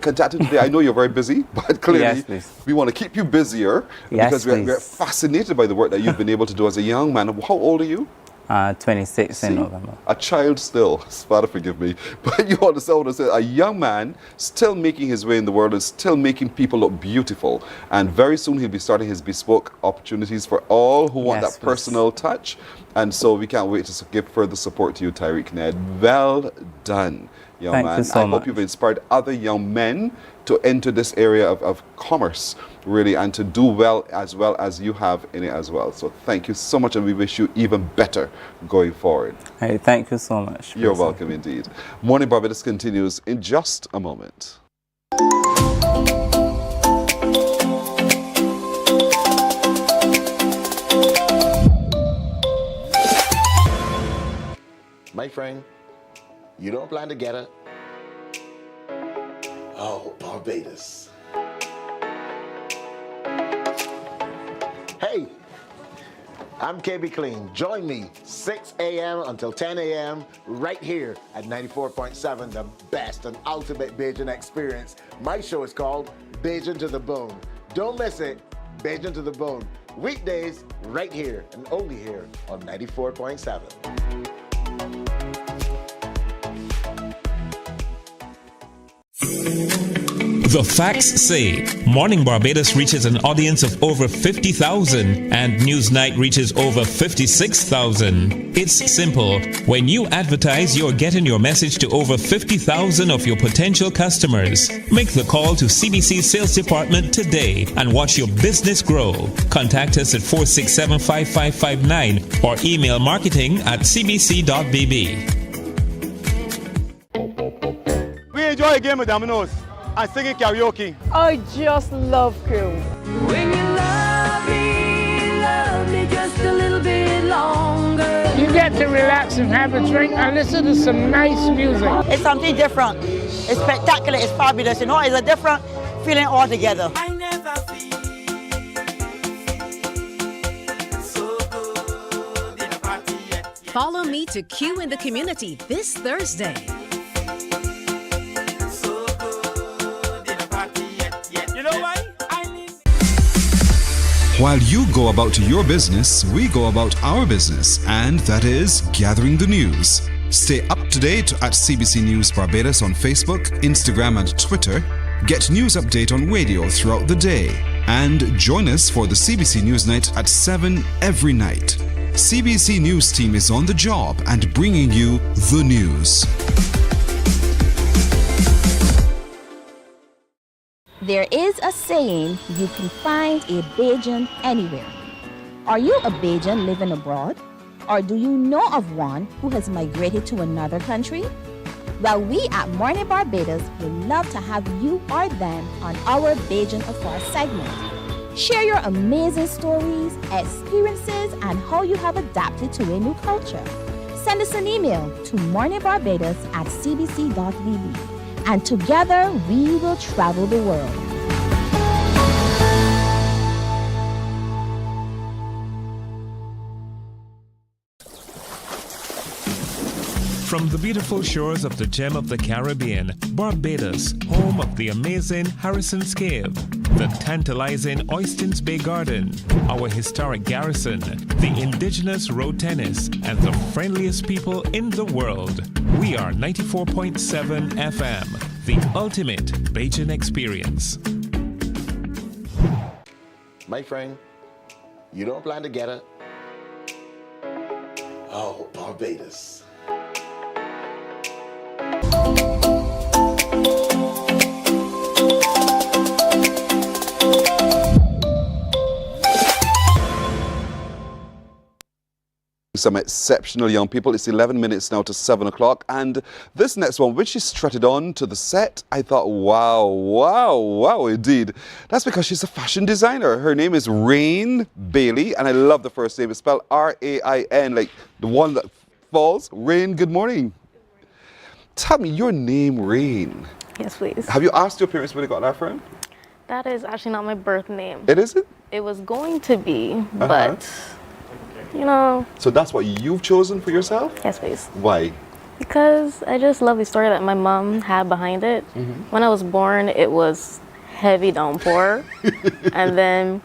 I know you're very busy, but clearly we want to keep you busier because we're fascinated by the work that you've been able to do as a young man. How old are you? 26 in November. A child still. Father, forgive me. But you understand what I said. A young man still making his way in the world and still making people look beautiful. And very soon he'll be starting his bespoke opportunities for all who want that personal touch. And so we can't wait to give further support to you, Tyreek Ned. Well done, young man. Thank you so much. I hope you've inspired other young men to enter this area of commerce, really, and to do well as you have in it as well. So thank you so much, and we wish you even better going forward. Hey, thank you so much. You're welcome indeed. Morning Barbados continues in just a moment. My friend, you don't plan to get her. Oh, Barbados. Hey, I'm KB Clean. Join me 6 a.m. until 10 a.m. right here at 94.7, the best and ultimate Bajan experience. My show is called Bajan to the Bone. Don't miss it. Bajan to the Bone. Weekdays right here and only here on 94.7. The facts say Morning Barbados reaches an audience of over 50,000 and Newsnight reaches over 56,000. It's simple. When you advertise, you're getting your message to over 50,000 of your potential customers. Make the call to CBC Sales Department today and watch your business grow. Contact us at 467-5559 or email marketing@cbc.bb. We enjoy a game of dominoes and singing karaoke. I just love crew. When you love me just a little bit longer. You get to relax and have a drink and listen to some nice music. It's something different. It's spectacular. It's fabulous. You know, it's a different feeling altogether. I never feel so good in a party yet. Follow me to Q in the community this Thursday. While you go about your business, we go about our business, and that is gathering the news. Stay up to date at CBC News Barbados on Facebook, Instagram, and Twitter. Get news update on radio throughout the day. And join us for the CBC News Night at 7 every night. CBC News team is on the job and bringing you the news. There is a saying, you can find a Bajan anywhere. Are you a Bajan living abroad? Or do you know of one who has migrated to another country? Well, we at Mornin Barbados would love to have you or them on our Bajan Affairs segment. Share your amazing stories, experiences, and how you have adapted to a new culture. Send us an email to morninbarbados@cbc.bb. And together we will travel the world. From the beautiful shores of the gem of the Caribbean, Barbados, home of the amazing Harrison's Cave, the tantalizing Oystins Bay Garden, our historic garrison, the indigenous road tennis, and the friendliest people in the world. We are 94.7 FM, the ultimate Bajan experience. My friend, you don't plan to get it. Oh, Barbados. Some exceptional young people. It's 11 minutes now to 7 o'clock, and this next one, when she strutted on to the set, I thought, wow, wow, wow, indeed. That's because she's a fashion designer. Her name is Rain Bailey, and I love the first name. It's spelled R-A-I-N, like the one that falls. Rain, good morning. Tell me your name, Rain. Yes, please. Have you asked your parents where they got that from? That is actually not my birth name. It isn't? It was going to be, but, you know. So that's what you've chosen for yourself? Yes, please. Why? Because I just love the story that my mom had behind it. When I was born, it was heavy downpour. And then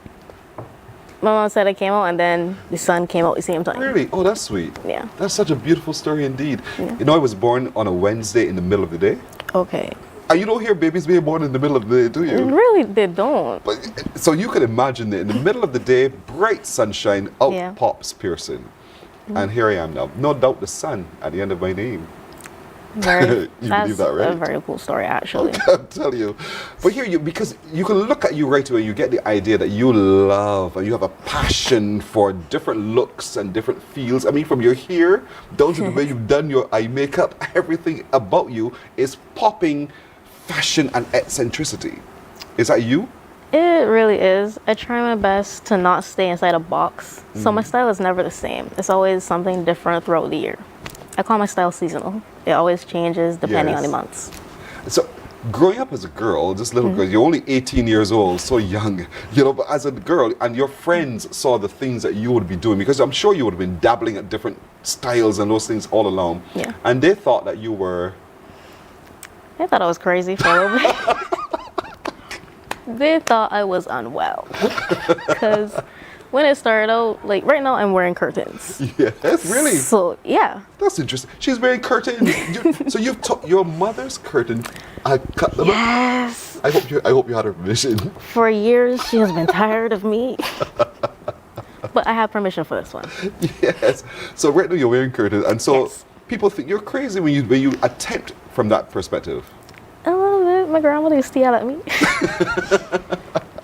my mom said I came out, and then the sun came out at the same time. Really? Oh, that's sweet. Yeah. That's such a beautiful story indeed. Yeah. You know, I was born on a Wednesday in the middle of the day. Okay. And you don't hear babies being born in the middle of the day, do you? Really, they don't. But, so you can imagine that in the middle of the day, bright sunshine, out Yeah. pops Pearson. And here I am now. No doubt the sun at the end of my name. Very, You that's believe that, right? a very cool story, actually. I'll tell you. But here, because you can look at you right away, you get the idea that you love and you have a passion for different looks and different feels. I mean, from your hair down to the way you've done your eye makeup, everything about you is popping fashion and eccentricity. Is that you? It really is. I try my best to not stay inside a box. So my style is never the same. It's always something different throughout the year. I call my style seasonal. It always changes depending on the months. So growing up as a girl, this little girl, you're only 18 years old, so young, you know, but as a girl, and your friends saw the things that you would be doing, because I'm sure you would have been dabbling at different styles and those things all along. Yeah. And they thought that you were... They thought I was crazy for a little bit. They thought I was unwell. Because when it started out, like right now I'm wearing curtains. Yes, really? So, yeah. That's interesting. She's wearing curtains. So you've your mother's curtain. I cut them up. Yes. I hope you had her permission. For years, she has been tired of me. But I have permission for this one. Yes. So right now you're wearing curtains, and so people think you're crazy when you attempt from that perspective. A little bit. My grandmother used to yell at me.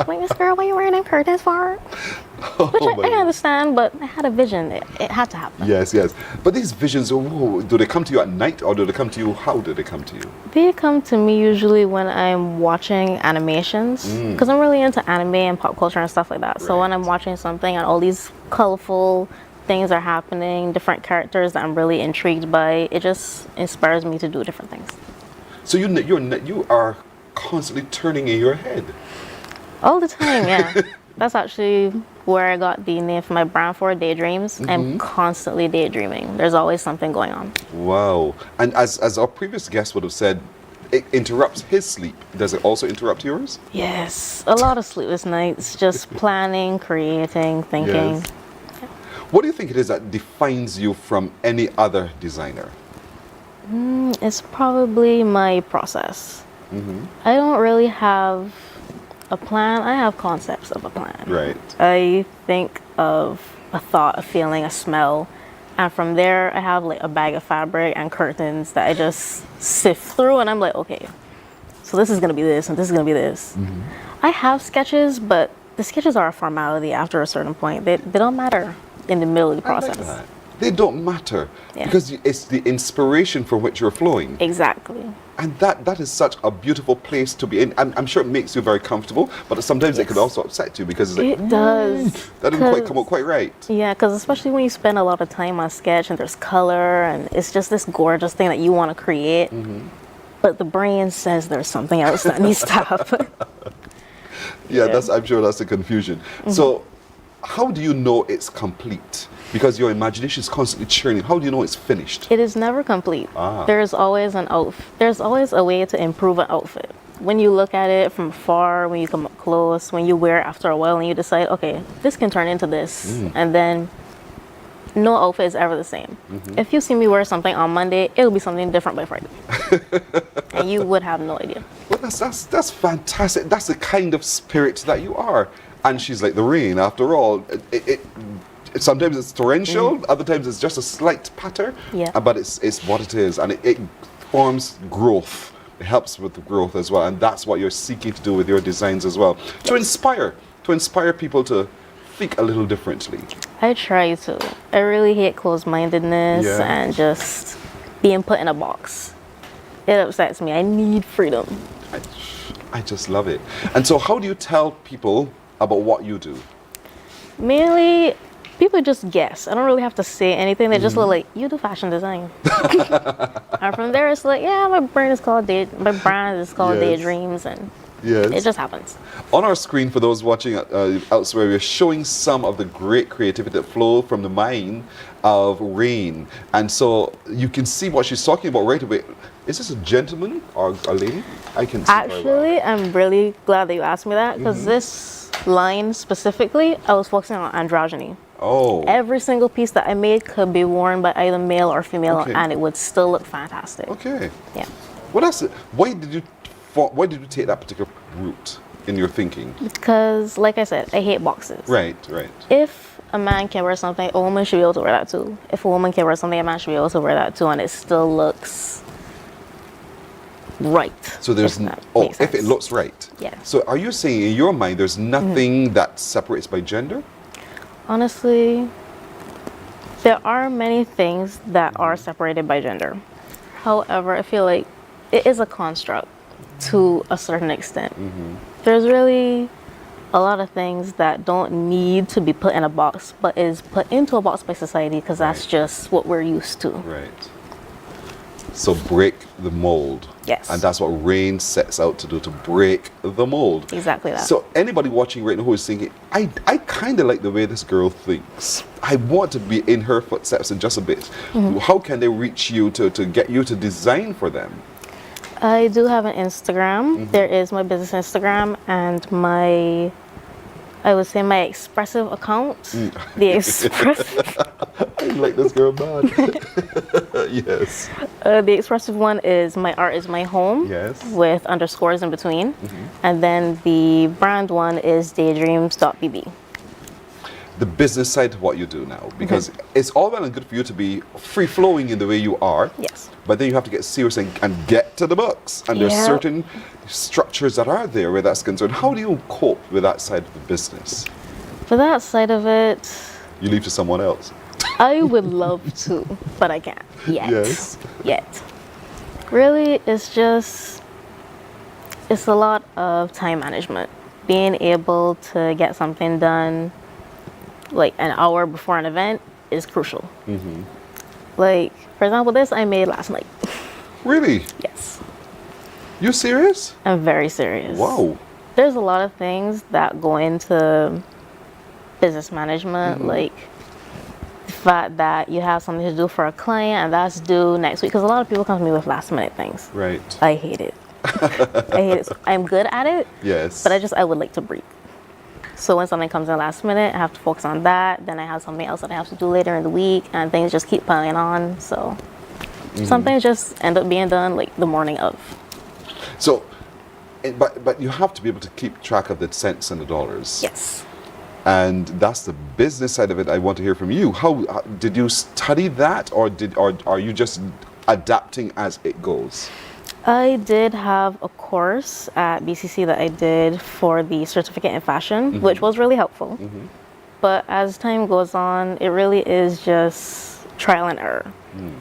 Like, Miss Girl, what are you wearing them curtains for? Which I can understand, but I had a vision. It had to happen. Yes, yes. But these visions, do they come to you at night, or do they come to you? How do they come to you? They come to me usually when I'm watching animations, because I'm really into anime and pop culture and stuff like that. So when I'm watching something and all these colorful things are happening, different characters that I'm really intrigued by, it just inspires me to do different things. So you are constantly turning in your head. All the time, yeah. That's actually where I got the name for my brand for Daydreams. I'm constantly daydreaming. There's always something going on. Wow. And as our previous guest would have said, it interrupts his sleep. Does it also interrupt yours? Yes. A lot of sleepless nights, just planning, creating, thinking. Yes. What do you think it is that defines you from any other designer? It's probably my process. I don't really have a plan. I have concepts of a plan. Right. I think of a thought, a feeling, a smell, and from there I have like a bag of fabric and curtains that I just sift through, and I'm like, okay, so this is gonna be this and this is gonna be this. I have sketches, but the sketches are a formality after a certain point. They don't matter in the middle of the process. I like that. They don't matter because it's the inspiration from which you're flowing. Exactly. And that is such a beautiful place to be in. I'm sure it makes you very comfortable, but sometimes it could also upset you because it's like, it does. That didn't quite come out quite right. Yeah, because especially when you spend a lot of time on sketch and there's color and it's just this gorgeous thing that you want to create, but the brain says there's something else that needs to happen. Yeah, I'm sure that's the confusion. So how do you know it's complete? Because your imagination is constantly churning. How do you know it's finished? It is never complete. There's always there's always a way to improve an outfit. When you look at it from far, when you come up close, when you wear it after a while and you decide, okay, this can turn into this. And then no outfit is ever the same. If you see me wear something on Monday, it'll be something different by Friday. And you would have no idea. Well, that's fantastic. That's the kind of spirit that you are. And she's like the rain, after all. Sometimes it's torrential, other times it's just a slight patter, but it's what it is, and it forms growth. It helps with the growth as well, and that's what you're seeking to do with your designs as well. To inspire people to think a little differently. I try to. I really hate closed-mindedness and just being put in a box. It upsets me. I need freedom. I just love it. And so how do you tell people about what you do? Mainly, people just guess. I don't really have to say anything. They just look like, you do fashion design. And from there, it's like, yeah, my brand is called Daydreams, and it just happens. On our screen, for those watching elsewhere, we're showing some of the great creativity that flow from the mind of Rain. And so you can see what she's talking about right away. Is this a gentleman or a lady? I can see. Actually, I'm really glad that you asked me that, because this line specifically, I was focusing on androgyny. Oh. Every single piece that I made could be worn by either male or female, and it would still look fantastic. Okay. Yeah. Well, that's it. Why did you take that particular route in your thinking? Because, like I said, I hate boxes. Right, right. If a man can wear something, a woman should be able to wear that too. If a woman can wear something, a man should be able to wear that too, and it still looks right. So there's if it looks right. Yeah. So are you saying in your mind there's nothing that separates by gender? Honestly, there are many things that are separated by gender. However, I feel like it is a construct to a certain extent. There's really a lot of things that don't need to be put in a box, but is put into a box by society because that's just what we're used to. Right. So break the mold. Yes. And that's what Rain sets out to do, to break the mold. Exactly that. So anybody watching right now who is thinking, I kind of like the way this girl thinks. I want to be in her footsteps in just a bit. How can they reach you to get you to design for them? I do have an Instagram. There is my business Instagram and my, I would say my expressive account. The expressive. I like this girl bad. Yes. The expressive one is My Art Is My Home. Yes. With underscores in between. And then the brand one is daydreams.bb. The business side of what you do now, because it's all well and good for you to be free-flowing in the way you are. Yes. But then you have to get serious and get to the books. And there's certain structures that are there where that's concerned. How do you cope with that side of the business? For that side of it, You leave to someone else. I would love to, but I can't yet. Yes. Yet. Really, it's a lot of time management. Being able to get something done like an hour before an event is crucial. Like, for example, this I made last night. Really? Yes. You serious? I'm very serious. Wow. There's a lot of things that go into business management, like the fact that you have something to do for a client and that's due next week. Because a lot of people come to me with last minute things. Right. I hate it. I hate it. I'm good at it. Yes. But I would like to breathe. So when something comes in last minute, I have to focus on that. Then I have something else that I have to do later in the week, and things just keep piling on. So some things just end up being done like the morning of. So, but you have to be able to keep track of the cents and the dollars. Yes. And that's the business side of it. I want to hear from you. How did you study that, or are you just adapting as it goes? I did have a course at BCC that I did for the certificate in fashion, which was really helpful. But as time goes on, it really is just trial and error.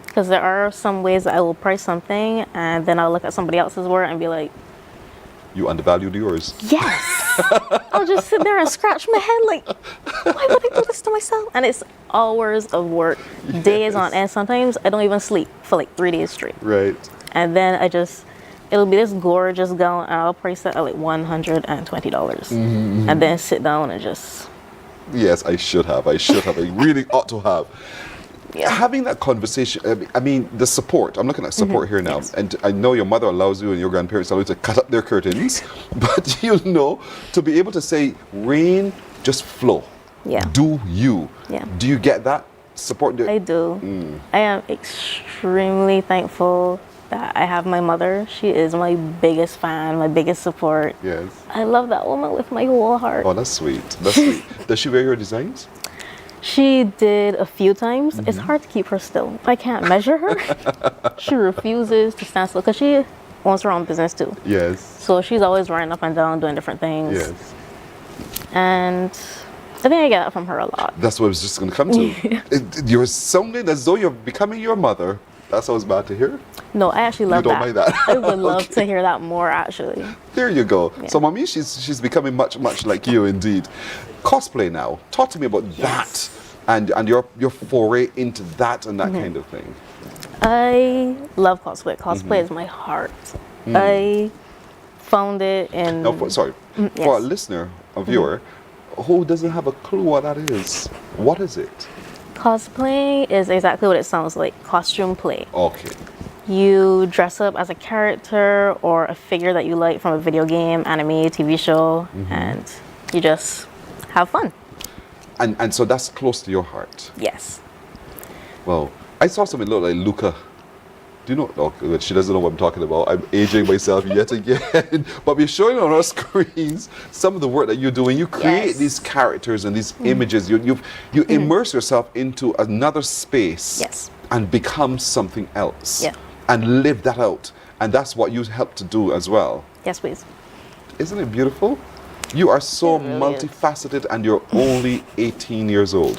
Because there are some ways that I will price something and then I'll look at somebody else's work and be like, You undervalued yours. yes! I'll just sit there and scratch my head like, why would I do this to myself? And it's hours of work, days on end. Sometimes I don't even sleep for like 3 days straight. Right. And then it'll be this gorgeous gown and I'll price it at like $120. And then sit down and just... Yes, I should have. I really ought to have. Having that conversation, I mean, the support. I'm looking at support here now. Yes. And I know your mother allows you and your grandparents allow you to cut up their curtains. But to be able to say, Rain, just flow. Yeah. Do you. Yeah. Do you get that support? I do. I am extremely thankful that I have my mother. She is my biggest fan, my biggest support. Yes. I love that woman with my whole heart. Oh, that's sweet. That's sweet. Does she wear your designs? She did a few times. It's hard to keep her still. I can't measure her. She refuses to stand still because she owns her own business too. Yes. So she's always running up and down doing different things. Yes. And I think I get that from her a lot. That's what I was just going to come to. You're sounding as though you're becoming your mother. That's always bad to hear. No, I actually love that. You don't mind that? I would love to hear that more, actually. There you go. Yeah. So, Mommy, she's becoming much like you indeed. Cosplay now. Talk to me about that and your foray into that and that kind of thing. I love cosplay. Cosplay is my heart. I found it in... Now, for a listener, a viewer, who doesn't have a clue what that is, what is it? Cosplay is exactly what it sounds like, costume play. Okay. You dress up as a character or a figure that you like from a video game, anime, TV show, and you just have fun. And so that's close to your heart? Yes. Well, I saw something look like Luca. Do you know? Oh, she doesn't know what I'm talking about. I'm aging myself yet again. But we're showing on our screens some of the work that you're doing. You create these characters and these images. You immerse yourself into another space and become something else. Yeah. And live that out. And that's what you help to do as well. Yes, please. Isn't it beautiful? You are so multifaceted and you're only 18 years old.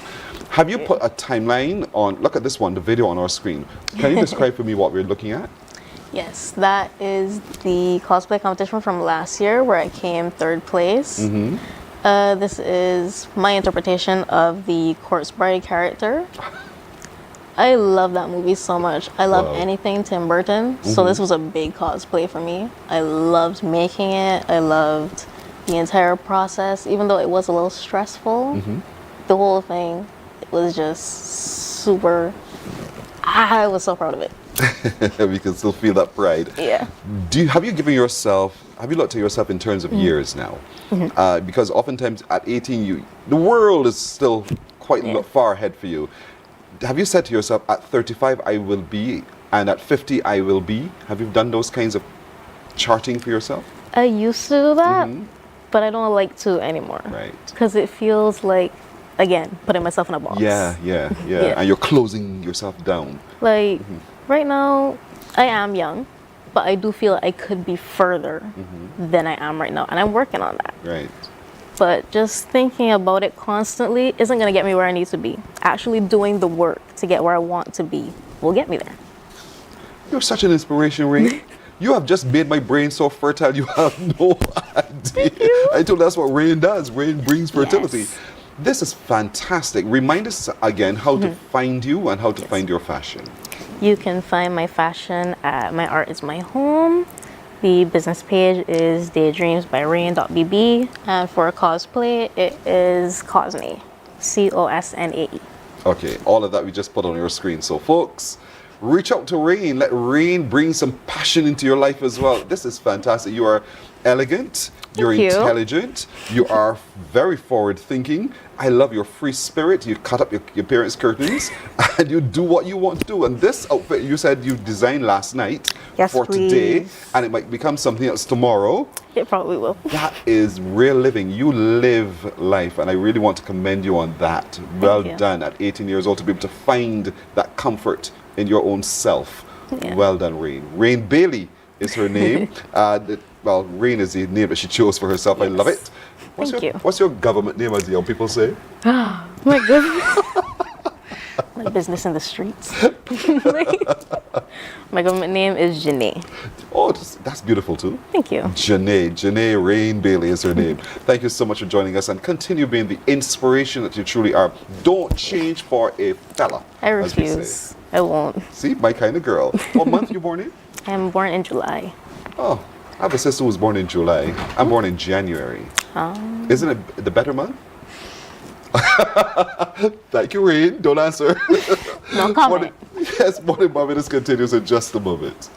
Have you put a timeline on, look at this one, the video on our screen. Can you describe for me what we're looking at? Yes, that is the cosplay competition from last year where I came 3rd place. This is my interpretation of the Corpse Bride character. I love that movie so much. I love Wow. anything Tim Burton. So this was a big cosplay for me. I loved making it. I loved the entire process, even though it was a little stressful. The whole thing, it was just super. I was so proud of it. We can still feel that pride. Yeah. Have you looked at yourself in terms of years now? Because oftentimes at 18, the world is still quite far ahead for you. Have you said to yourself, at 35 I will be, and at 50 I will be? Have you done those kinds of charting for yourself? I used to do that, but I don't like to anymore. Right. Because it feels like, again, putting myself in a box. Yeah. And you're closing yourself down. Like, right now, I am young, but I do feel I could be further than I am right now, and I'm working on that. Right. But just thinking about it constantly isn't going to get me where I need to be. Actually doing the work to get where I want to be will get me there. You're such an inspiration, Rain. You have just made my brain so fertile you have no idea. I told that's what rain does. Rain brings fertility. Yes. This is fantastic. Remind us again how to find you and how to find your fashion. You can find my fashion at My Art Is My Home. The business page is daydreamsbyrain.bb, and for cosplay, it is Cosnae, Cosnae. Okay, all of that we just put on your screen. So, folks, reach out to Rain. Let Rain bring some passion into your life as well. This is fantastic. You are elegant. You're intelligent. You are very forward-thinking. I love your free spirit. You cut up your parents' curtains, and you do what you want to do. And this outfit, you said you designed last night for today, and it might become something else tomorrow. It probably will. That is real living. You live life, and I really want to commend you on that. Well done at 18 years old to be able to find that comfort in your own self. Yeah. Well done, Rain. Rain Bailey is her name. Well, Rain is the name that she chose for herself. I love it. What's your government name, as the young people say? My goodness. My business in the streets. My government name is Janae. Oh, that's beautiful too. Thank you. Janae Rain Bailey is her name. Thank you so much for joining us, and continue being the inspiration that you truly are. Don't change for a fella. I refuse. I won't. See, my kind of girl. What month you born in? I'm born in July. Oh, I have a sister who was born in July. I'm born in January. Isn't it the better month? Thank you, Rain. Don't answer. No comment. Morning Barbados continues in just a moment.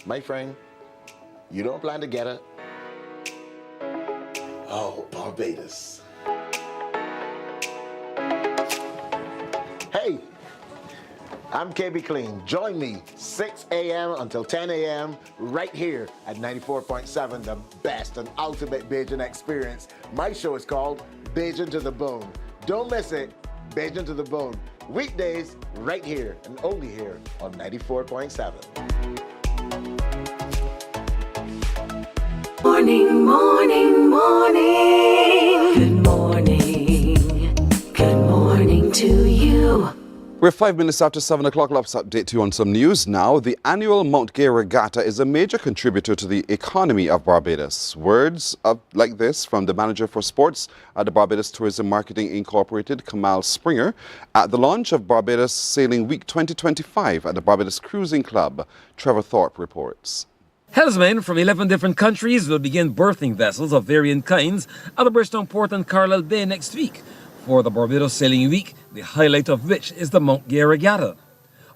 My friend, you don't plan to get it? Oh, Barbados. Hey, I'm KB Clean. Join me 6 a.m. until 10 a.m. right here at 94.7, the best and ultimate Bajan experience. My show is called Bajan to the Bone. Don't miss it, Bajan to the Bone. Weekdays right here and only here on 94.7. Morning, morning, morning. Good morning. Good morning to you. We're 5 minutes after 7 o'clock. Let's update you on some news now. The annual Mount Gay Regatta is a major contributor to the economy of Barbados. Words like this from the manager for sports at the Barbados Tourism Marketing Incorporated, Kamal Springer, at the launch of Barbados Sailing Week 2025 at the Barbados Cruising Club. Trevor Thorpe reports. Helmsmen from 11 different countries will begin berthing vessels of varying kinds at the Bridgetown Port and Carlisle Bay next week for the Barbados Sailing Week, the highlight of which is the Mount Gay Regatta.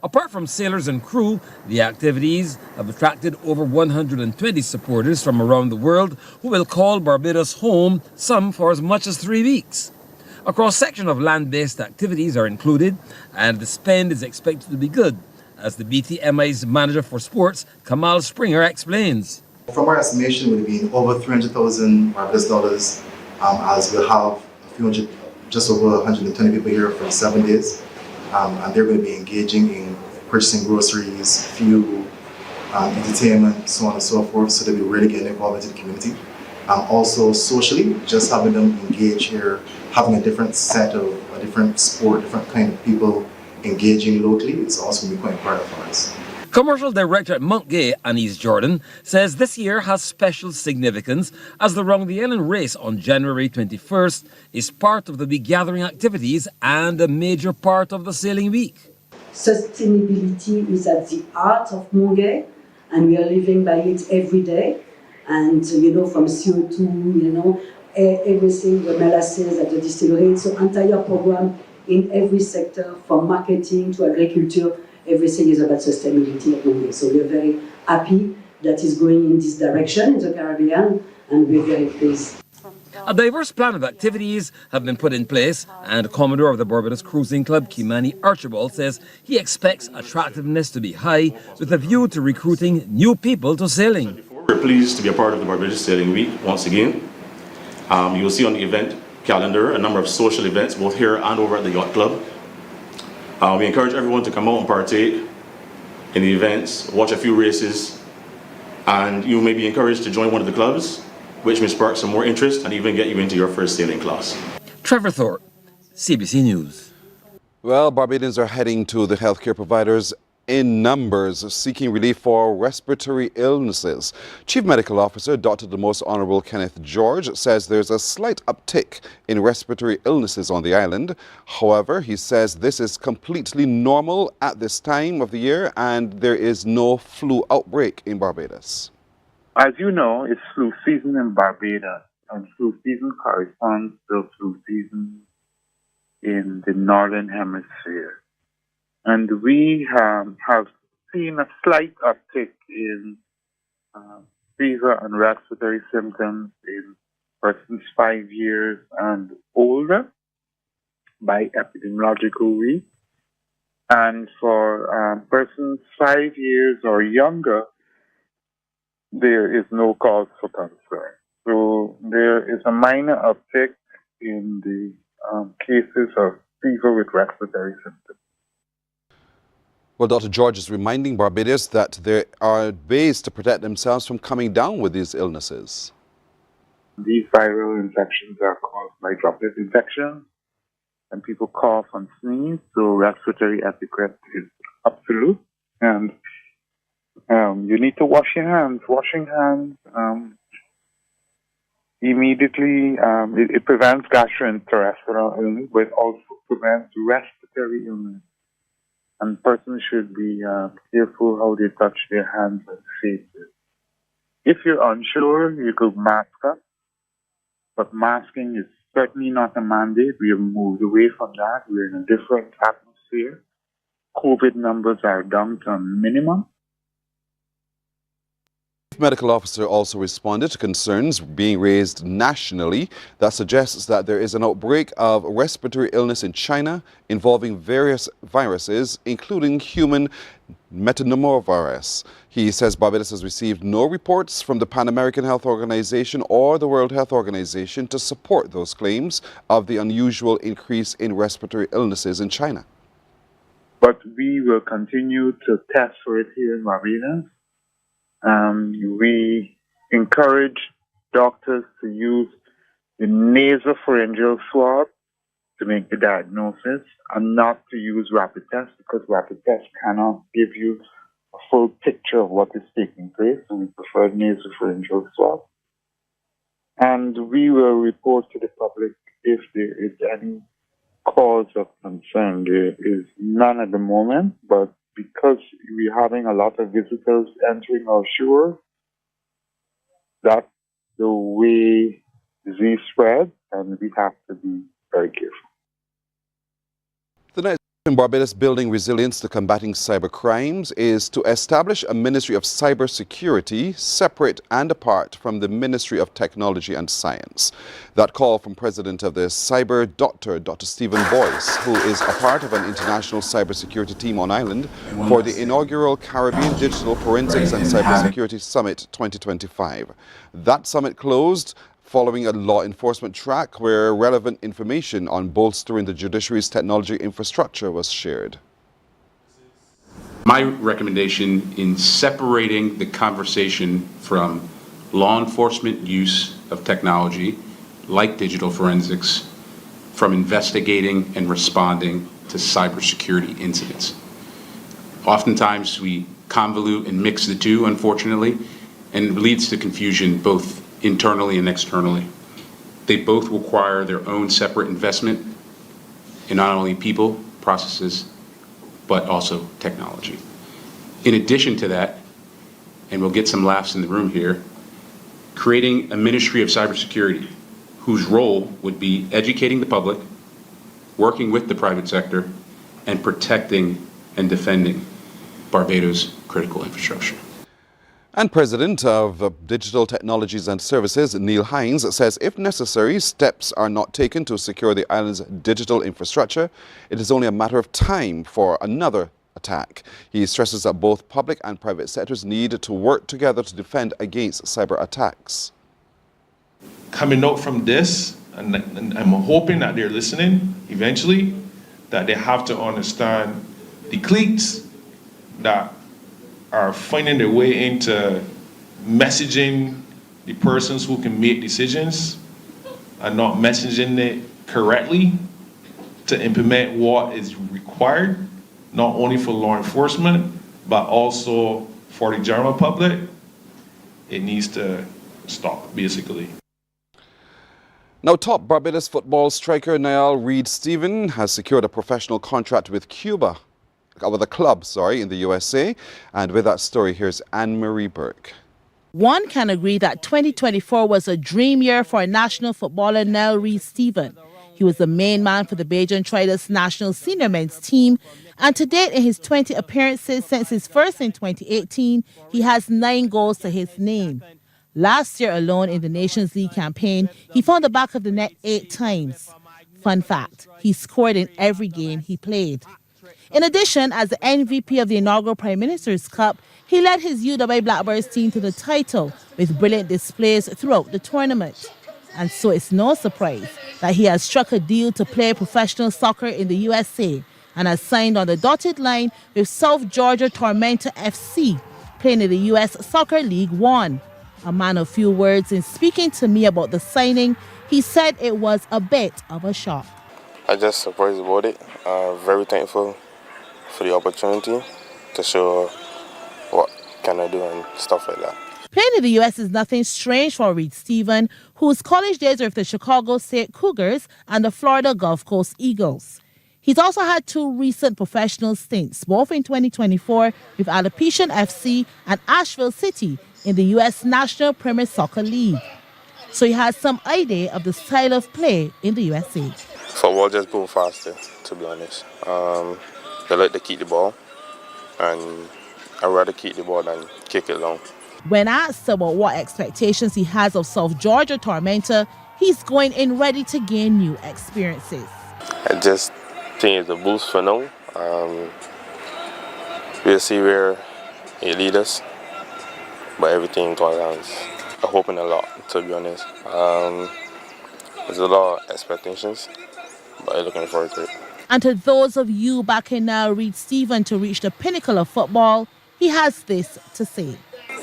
Apart from sailors and crew, the activities have attracted over 120 supporters from around the world who will call Barbados home, some for as much as 3 weeks. A cross-section of land-based activities are included, and the spend is expected to be good, as the BTMI's manager for sports, Kamal Springer, explains. From our estimation, it would be over $300,000 Barbados, as we'll have just over 120 people here for 7 days, and they're going to be engaging in purchasing groceries, fuel, entertainment, so on and so forth, so they'll be really getting involved into the community. Also socially, just having them engage here, having a different set of, a different sport, different kind of people engaging locally, is also going to be quite important for us. Commercial Director at Mount Gay, Anise Jordan, says this year has special significance as the Round the Island race on January 21st is part of the big gathering activities and a major part of the sailing week. Sustainability is at the heart of Mount and we are living by it every day. And, from CO2, everything, the molasses at the distillery. So entire program in every sector, from marketing to agriculture, everything is about sustainability at Mount. So we're very happy that it's going in this direction in the Caribbean, and we're very pleased. A diverse plan of activities have been put in place, and Commodore of the Barbados Cruising Club, Kimani Archibald, says he expects attractiveness to be high with a view to recruiting new people to sailing. We're pleased to be a part of the Barbados Sailing Week once again. You will see on the event calendar a number of social events both here and over at the Yacht Club. We encourage everyone to come out and partake in the events, watch a few races, and you may be encouraged to join one of the clubs, which may spark some more interest and even get you into your first sailing class. Trevor Thorpe, CBC News. Well, Barbadians are heading to the healthcare providers in numbers, seeking relief for respiratory illnesses. Chief Medical Officer Dr. the Most Honorable Kenneth George says there's a slight uptick in respiratory illnesses on the island. However, he says this is completely normal at this time of the year and there is no flu outbreak in Barbados. As you know, it's flu season in Barbados, and flu season corresponds to flu season in the Northern Hemisphere. And we have seen a slight uptick in fever and respiratory symptoms in persons 5 years and older by epidemiological week. And for persons 5 years or younger, there is no cause for concern. So there is a minor uptick in the cases of fever with respiratory symptoms. Well, Dr. George is reminding Barbadians that there are ways to protect themselves from coming down with these illnesses. These viral infections are caused by droplet infection, and people cough and sneeze, so respiratory etiquette is absolute. And you need to wash your hands. Washing hands immediately, it prevents gastrointestinal illness, but it also prevents respiratory illness. And persons should be careful how they touch their hands and faces. If you're unsure, you could mask up, but masking is certainly not a mandate. We have moved away from that. We're in a different atmosphere. COVID numbers are down to a minimum. Medical officer also responded to concerns being raised nationally that suggests that there is an outbreak of respiratory illness in China involving various viruses, including human metapneumovirus. He says Barbados has received no reports from the Pan American Health Organization or the World Health Organization to support those claims of the unusual increase in respiratory illnesses in China. But we will continue to test for it here in Barbados. We encourage doctors to use the nasopharyngeal swab to make the diagnosis and not to use rapid tests, because rapid tests cannot give you a full picture of what is taking place, so we prefer nasopharyngeal swab. And we will report to the public if there is any cause of concern. There is none at the moment, but because we're having a lot of visitors entering our shore, that's the way disease spreads, and we have to be very careful. The next In Barbados, building resilience to combating cyber crimes is to establish a Ministry of Cybersecurity separate and apart from the Ministry of Technology and Science. That call from President of the Cyber Dr. Stephen Boyce, who is a part of an international cybersecurity team on island for the inaugural Caribbean Digital Forensics and Cybersecurity Summit 2025. That summit closed following a law enforcement track where relevant information on bolstering the judiciary's technology infrastructure was shared. My recommendation in separating the conversation from law enforcement use of technology, like digital forensics, from investigating and responding to cybersecurity incidents. Oftentimes we convolute and mix the two, unfortunately, and it leads to confusion both internally and externally. They both require their own separate investment in not only people, processes, but also technology. In addition to that, and we'll get some laughs in the room here, creating a Ministry of Cybersecurity whose role would be educating the public, working with the private sector, and protecting and defending Barbados' critical infrastructure. And President of Digital Technologies and Services, Neil Hines, says if necessary, steps are not taken to secure the island's digital infrastructure, it is only a matter of time for another attack. He stresses that both public and private sectors need to work together to defend against cyber attacks. Coming out from this, and I'm hoping that they're listening eventually, that they have to understand the cliques that are finding their way into messaging the persons who can make decisions and not messaging it correctly to implement what is required, not only for law enforcement, but also for the general public. It needs to stop, basically. Now, top Barbados football striker Niall Reid-Stephen has secured a professional contract with with a club, in the USA. And with that story, here's Anne-Marie Burke. One can agree that 2024 was a dream year for national footballer Niall Reid-Stephen. He was the main man for the Bajan Traders national senior men's team, and to date in his 20 appearances since his first in 2018, he has 9 goals to his name. Last year alone in the Nations League campaign, he found the back of the net 8 times. Fun fact, he scored in every game he played. In addition, as the MVP of the inaugural Prime Minister's Cup, he led his UW Blackbirds team to the title with brilliant displays throughout the tournament. And so it's no surprise that he has struck a deal to play professional soccer in the USA and has signed on the dotted line with South Georgia Tormenta FC, playing in the US Soccer League One. A man of few words, in speaking to me about the signing, he said it was a bit of a shock. I'm just surprised about it. Very thankful for the opportunity to show what can I do and stuff like that. Playing in the U.S. is nothing strange for Reid-Stephen, whose college days were with the Chicago State Cougars and the Florida Gulf Coast Eagles. He's also had 2 recent professional stints, both in 2024 with Alopecia FC and Asheville City in the U.S. National Premier Soccer League. So he has some idea of the style of play in the USA. Football just go faster, to be honest. They like to keep the ball, and I'd rather keep the ball than kick it long. When asked about what expectations he has of South Georgia Tormenta, he's going in ready to gain new experiences. I just think it's a boost for now. We'll see where it leads us, but everything goes on. I'm hoping a lot, to be honest. There's a lot of expectations, but I'm looking forward to it. And to those of you backing Niall Reid-Stephen to reach the pinnacle of football, he has this to say.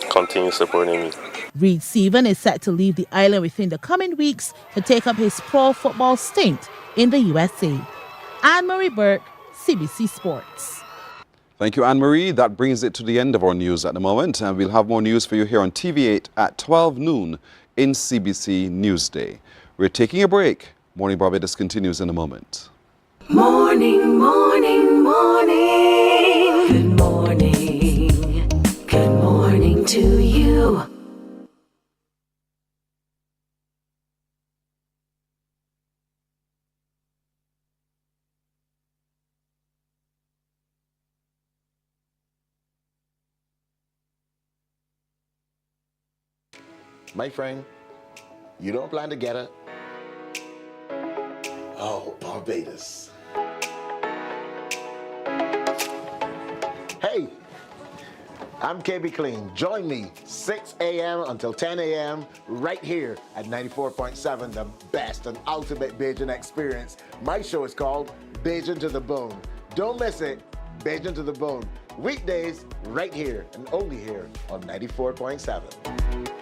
Continue supporting me. Reid-Stephen is set to leave the island within the coming weeks to take up his pro football stint in the USA. Anne-Marie Burke, CBC Sports. Thank you, Anne-Marie. That brings it to the end of our news at the moment. And we'll have more news for you here on TV8 at 12 noon in CBC Newsday. We're taking a break. Morning Barbados continues in a moment. Morning, morning, morning. Good morning. Good morning to you. My friend, you don't plan to get it? Oh, Barbados. Hey, I'm KB Clean. Join me 6 a.m. until 10 a.m. right here at 94.7, the best and ultimate Bajan experience. My show is called Bajan to the Bone. Don't miss it. Bajan to the Bone. Weekdays right here and only here on 94.7.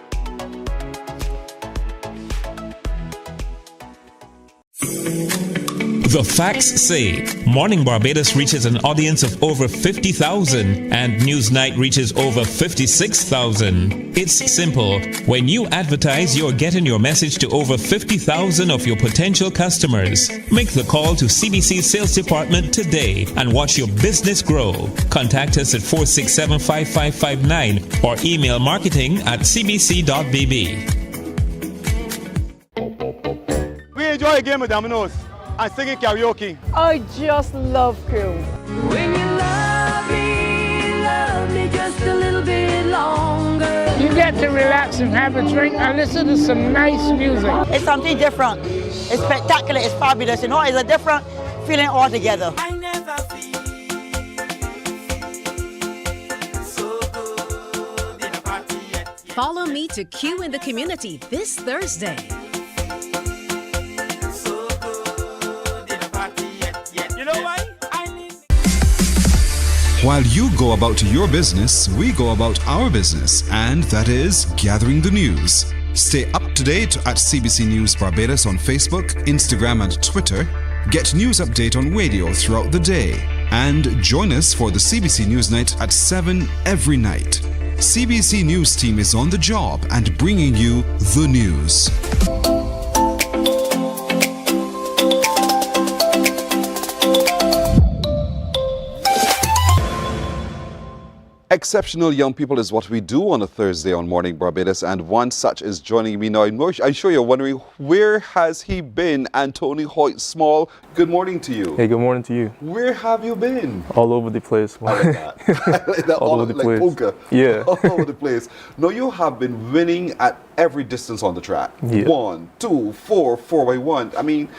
The facts say Morning Barbados reaches an audience of over 50,000 and Newsnight reaches over 56,000. It's simple. When you advertise, you're getting your message to over 50,000 of your potential customers. Make the call to CBC Sales Department today and watch your business grow. Contact us at 467-5559 or email marketing@cbc.bb. We enjoy a game of dominoes and singing karaoke. I just love crew. When you love me just a little bit longer. You get to relax and have a drink and listen to some nice music. It's something different. It's spectacular. It's fabulous. You know, it's a different feeling altogether. Follow me to Q in the Community this Thursday. While you go about your business, we go about our business, and that is gathering the news. Stay up to date at CBC News Barbados on Facebook, Instagram, and Twitter. Get news update on radio throughout the day. And join us for the CBC News Night at 7 every night. CBC News team is on the job and bringing you the news. Exceptional young people is what we do on a Thursday on Morning Barbados, and one such is joining me now. I'm sure you're wondering, where has he been? Anthony Hoyte-Small, good morning to you. Hey, good morning to you. Where have you been? All over the place. I like that. I like that. All over the place. Poker. Yeah. All over the place. Now, you have been winning at every distance on the track. Yeah. 1, 2, 4, 4x1. I mean,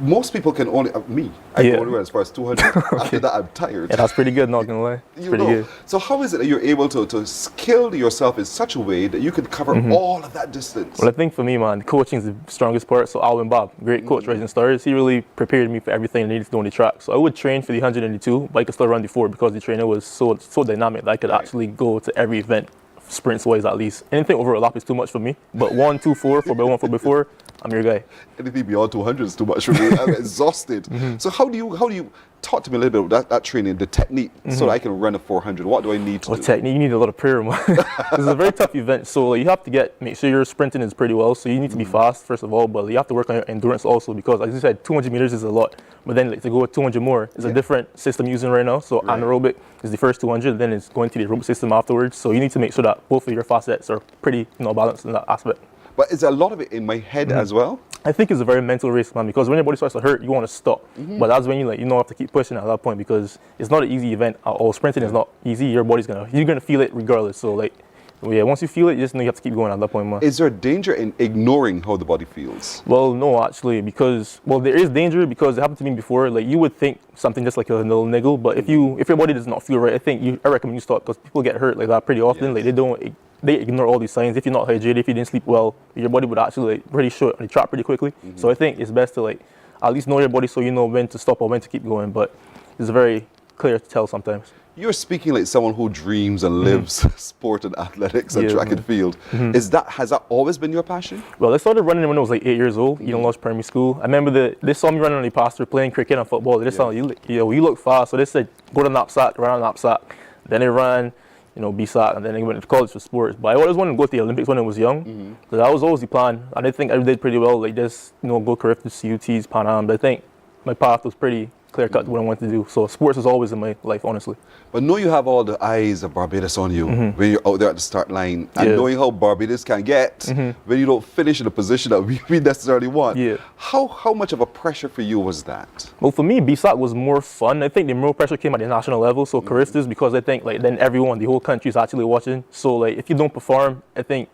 most people can only, me, I can only run as far as 200. After that, I'm tired. Yeah, that's pretty good, not gonna lie. It's pretty good. So how is it that you're able to skill yourself in such a way that you can cover all of that distance? Well, I think for me, man, coaching is the strongest part. So Alvin Bob, great coach, Rising Stars, he really prepared me for everything I needed to do on the track. So I would train for the 182, but I could still run the 4 because the trainer was so dynamic that I could actually go to every event, sprints-wise at least. Anything over a lap is too much for me, but 1, 2, 4, 4x1, 4x4, I'm your guy. Anything beyond 200 is too much for me. I'm exhausted. So how do you talk to me a little bit about that training, the technique, so that I can run a 400? What do I need to do? Technique, you need a lot of prayer, man. This is a very tough event, so you have to make sure your sprinting is pretty well. So you need to be fast first of all, but you have to work on your endurance also because, as you said, 200 meters is a lot. But then to go with 200 more is a different system using right now. So anaerobic is the first 200, then it's going to the aerobic system afterwards. So you need to make sure that both of your facets are pretty balanced in that aspect. But is there a lot of it in my head as well? I think it's a very mental race, man, because when your body starts to hurt, you want to stop. But that's when you have to keep pushing at that point because it's not an easy event at all. Sprinting is not easy. Your body's you're gonna feel it regardless. So once you feel it, you just know you have to keep going at that point, man. Is there a danger in ignoring how the body feels? Well, no, actually, because there is danger because it happened to me before. You would think something just like a little niggle, but if your body does not feel right, I recommend you stop because people get hurt like that pretty often. They ignore all these signs. If you're not hydrated, if you didn't sleep well, your body would actually pretty short on the track pretty quickly. So I think it's best to at least know your body so you know when to stop or when to keep going. But it's very clear to tell sometimes. You're speaking like someone who dreams and lives sport and athletics and track and field. Has that always been your passion? Well, I started running when I was 8 years old, Lodge Primary School. I remember they saw me running on the pasture playing cricket and football. They just saw you look fast. So they said, go to knapsack, run on knapsack. Then they ran, BSAC, and then I went to college for sports. But I always wanted to go to the Olympics when I was young. So that was always the plan. And I think I did pretty well, go career to CUTs, Pan Am. But I think my path was pretty clear-cut what I wanted to do. So sports is always in my life, honestly. But know you have all the eyes of Barbados on you when you're out there at the start line, and knowing how Barbados can get when you don't finish in a position that we necessarily want. How much of a pressure for you was that? Well, for me, BSAC was more fun. I think the more pressure came at the national level, so careers because I think then everyone, the whole country is actually watching. So if you don't perform, I think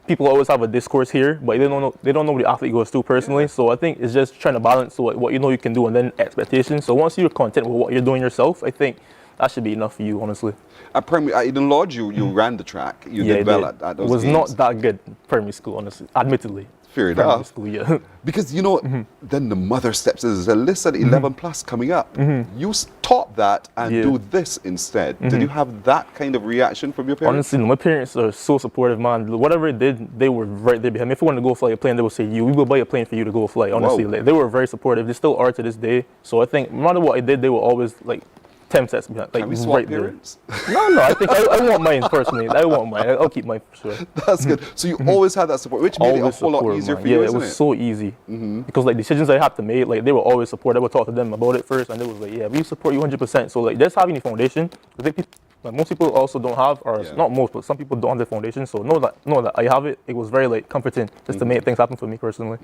people always have a discourse here, but they don't know what the athlete goes through personally. Yeah. So I think it's just trying to balance what you know you can do and then expectations. So once you're content with what you're doing yourself, I think that should be enough for you, honestly. At Eden Lodge, you ran the track. You did well at those games. It was not that good primary school, honestly, admittedly. Fair enough. School, yeah. Because, you know, then the mother steps in. There's a list at 11 plus coming up. You stop that and do this instead. Did you have that kind of reaction from your parents? Honestly, my parents are so supportive, man. Whatever it did, they were right there behind me. If I wanted to go fly a plane, they would say, we will buy a plane for you to go fly. Honestly, like, they were very supportive. They still are to this day. So I think no matter what I did, they were always like 10 steps behind. Like, can we swap right parents? No, I think I want mine personally. I want mine. I'll keep mine for sure. That's good. So you always had that support, which made it a whole lot easier for you, isn't it? Yeah, it was so easy. Because like decisions I had to make, like they were always support. I would talk to them about it first, and they was like, yeah, we support you 100%. So like just having a foundation, like most people also don't have, or not most, but some people don't have the foundation. So know that I have it. It was very like comforting just to make things happen for me personally.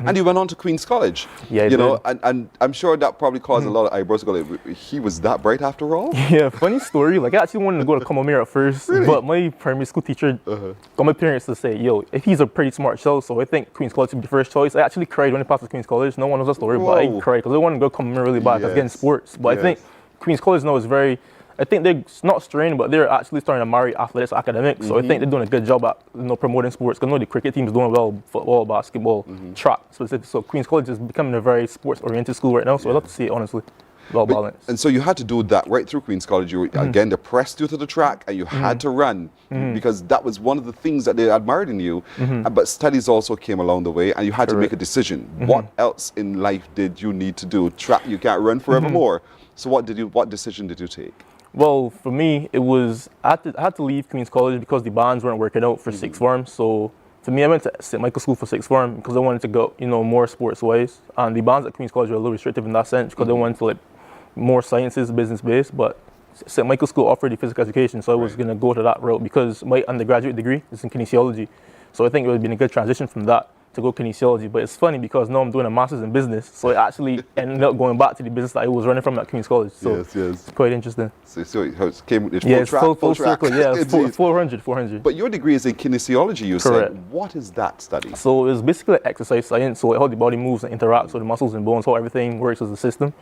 And you went on to Queen's College. Yeah, you know, and I'm sure that probably caused a lot of eyebrows to go like, he was that bright after all? Yeah, funny story. Like I actually wanted to go to Comamere at first, but my primary school teacher got my parents to say, yo, if he's a pretty smart child, so I think Queen's College would be the first choice. I actually cried when I passed Queen's College. No one knows that story, but I cried because I wanted to go Comamere really bad because I was getting sports. But I think Queen's College now is very, I think they're not strained, but they're actually starting to marry athletics to academics. So I think they're doing a good job at promoting sports. Because I know the cricket team's doing well, football, basketball, track specifically. So Queen's College is becoming a very sports-oriented school right now. So I'd love to see it, honestly. Well balanced. And so you had to do that right through Queen's College. You again, they pressed you to the track, and you had to run because that was one of the things that they admired in you. But studies also came along the way, and you had to make a decision. What else in life did you need to do? Track, you can't run forevermore. So what decision did you take? Well, for me, it was I had to leave Queen's College because the bonds weren't working out for sixth form. So for me, I went to St. Michael's School for sixth form because I wanted to go, more sports-wise. And the bonds at Queen's College were a little restrictive in that sense because I wanted to more sciences, business-based. But St. Michael's School offered the physical education, so I was going to go to that route because my undergraduate degree is in kinesiology. So I think it would have been a good transition from that to go kinesiology. But it's funny because now I'm doing a master's in business, so I actually ended up going back to the business that I was running from at Queen's College. So it's quite interesting. So it came with full circle. Yeah, it's 400. But your degree is in kinesiology, you said. What is that study? So it's basically exercise science, so how the body moves and interacts with the muscles and bones, how everything works as a system.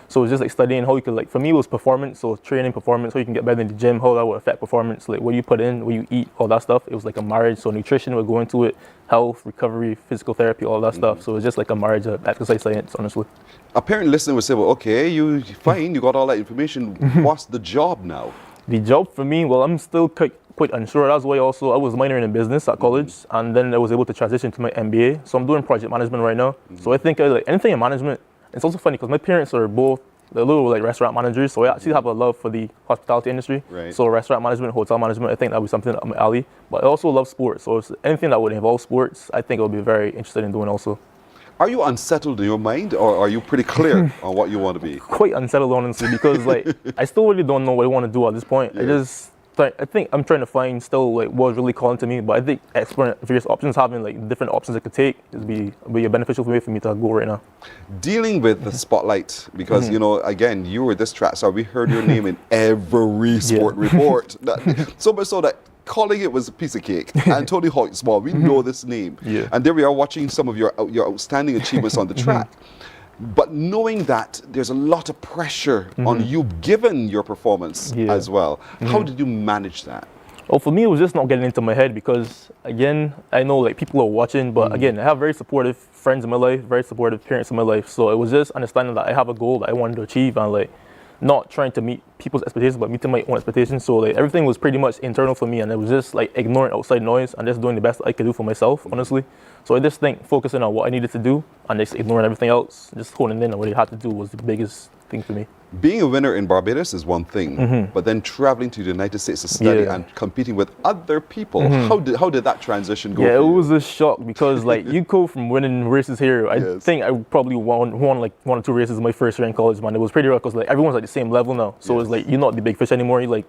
So it's just like studying how you could, for me it was performance, so training performance, how you can get better in the gym, how that would affect performance, like what you put in, what you eat, all that stuff. It was like a marriage, so nutrition would go into it, health, recovery, physical therapy, all that stuff. So it's just like a marriage of exercise science, honestly. A parent listening would say, well, okay, you got all that information. What's the job now? The job for me, well, I'm still quite unsure. That's why also I was minoring in business at college, and then I was able to transition to my MBA. So I'm doing project management right now. So I think anything in management. It's also funny because my parents are both little restaurant managers, so I actually have a love for the hospitality industry. So restaurant management, hotel management, I think that would be something up my alley. But I also love sports, so anything that would involve sports, I think I would be very interested in doing also. Are you unsettled in your mind, or are you pretty clear on what you want to be? Quite unsettled, honestly, because I still really don't know what I want to do at this point. I think I'm trying to find still what's really calling to me, but I think exploring various options, having different options I could take, would be a beneficial way for me to go right now. Dealing with the spotlight, because again, you were this track star. We heard your name in every sport report. So much so that calling it was a piece of cake. And Tony Hoyte-Small, we know this name, and there we are watching some of your outstanding achievements on the track. But knowing that there's a lot of pressure on you given your performance as well, how did you manage that? Well, for me, it was just not getting into my head because, again, I know people are watching, but again, I have very supportive friends in my life, very supportive parents in my life. So it was just understanding that I have a goal that I wanted to achieve and not trying to meet people's expectations, but meeting my own expectations. So everything was pretty much internal for me, and it was just ignoring outside noise and just doing the best I could do for myself, honestly. So I just think focusing on what I needed to do and just ignoring everything else, just honing in on what I had to do was the biggest thing for me. Being a winner in Barbados is one thing, but then traveling to the United States to study and competing with other people, how did that transition go? Yeah, it was a shock because you go from winning races here. I think I probably won 1 or 2 races my first year in college, man. It was pretty rough because everyone's the same level now. So it's you're not the big fish anymore. You're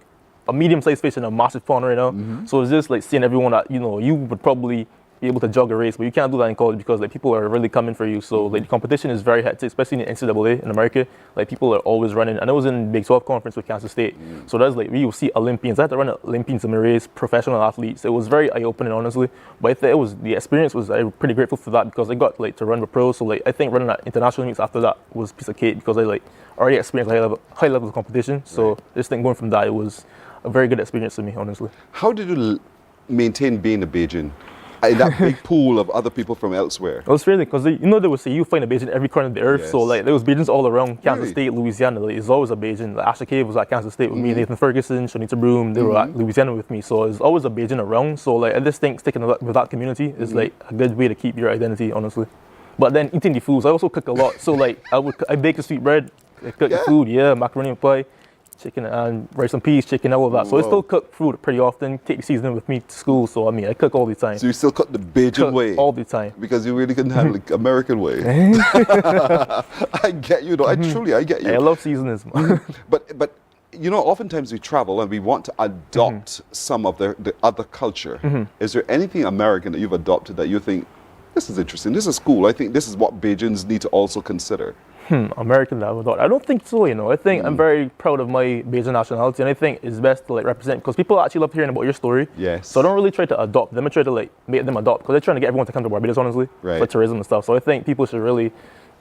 a medium-sized fish in a massive pond right now. So it's just seeing everyone that you would probably be able to jog a race, but you can't do that in college because like people are really coming for you. So like the competition is very hectic, especially in the NCAA in America. Like people are always running. And I was in Big 12 conference with Kansas State, so that's like we will see Olympians. I had to run Olympians in my race, professional athletes. It was very eye-opening, honestly. But I think it was the experience was I'm pretty grateful for that because I got like to run with pros. So like I think running at international meets after that was a piece of cake because I like already experienced high level of competition. So just think going from that, it was a very good experience for me, honestly. How did you maintain being a Bajan in that big pool of other people from elsewhere? It was really because they would say you find a Bajan in every corner of the earth. Yes. So like there was Bajans all around Kansas Really? State, Louisiana. Like, there's always a Bajan. Like, Asha Cave was at Kansas State with me, Nathan Ferguson, Shanita Broom. They were at Louisiana with me. So there's always a Bajan around. So like I just think sticking with that community is like a good way to keep your identity, honestly. But then eating the foods, I also cook a lot. So like I bake the sweet bread, I cook the food, macaroni and pie, chicken and rice and peas, chicken, all of that. So I still cook food pretty often, take the seasoning with me to school. So I mean, I cook all the time. So you still cook the Bajan way? All the time. Because you really couldn't handle the American way. I get you though, I get you. Yeah, I love seasonings, man. But you know, oftentimes we travel and we want to adopt some of the other culture. Is there anything American that you've adopted that you think, this is interesting, this is cool, I think this is what Bajans need to also consider? American that I would thought. I don't think so, you know. I think I'm very proud of my Bajan nationality, and I think it's best to like represent because people actually love hearing about your story. Yes. So I don't really try to adopt them. I try to like make them adopt because they're trying to get everyone to come to Barbados, honestly, for tourism and stuff. So I think people should really,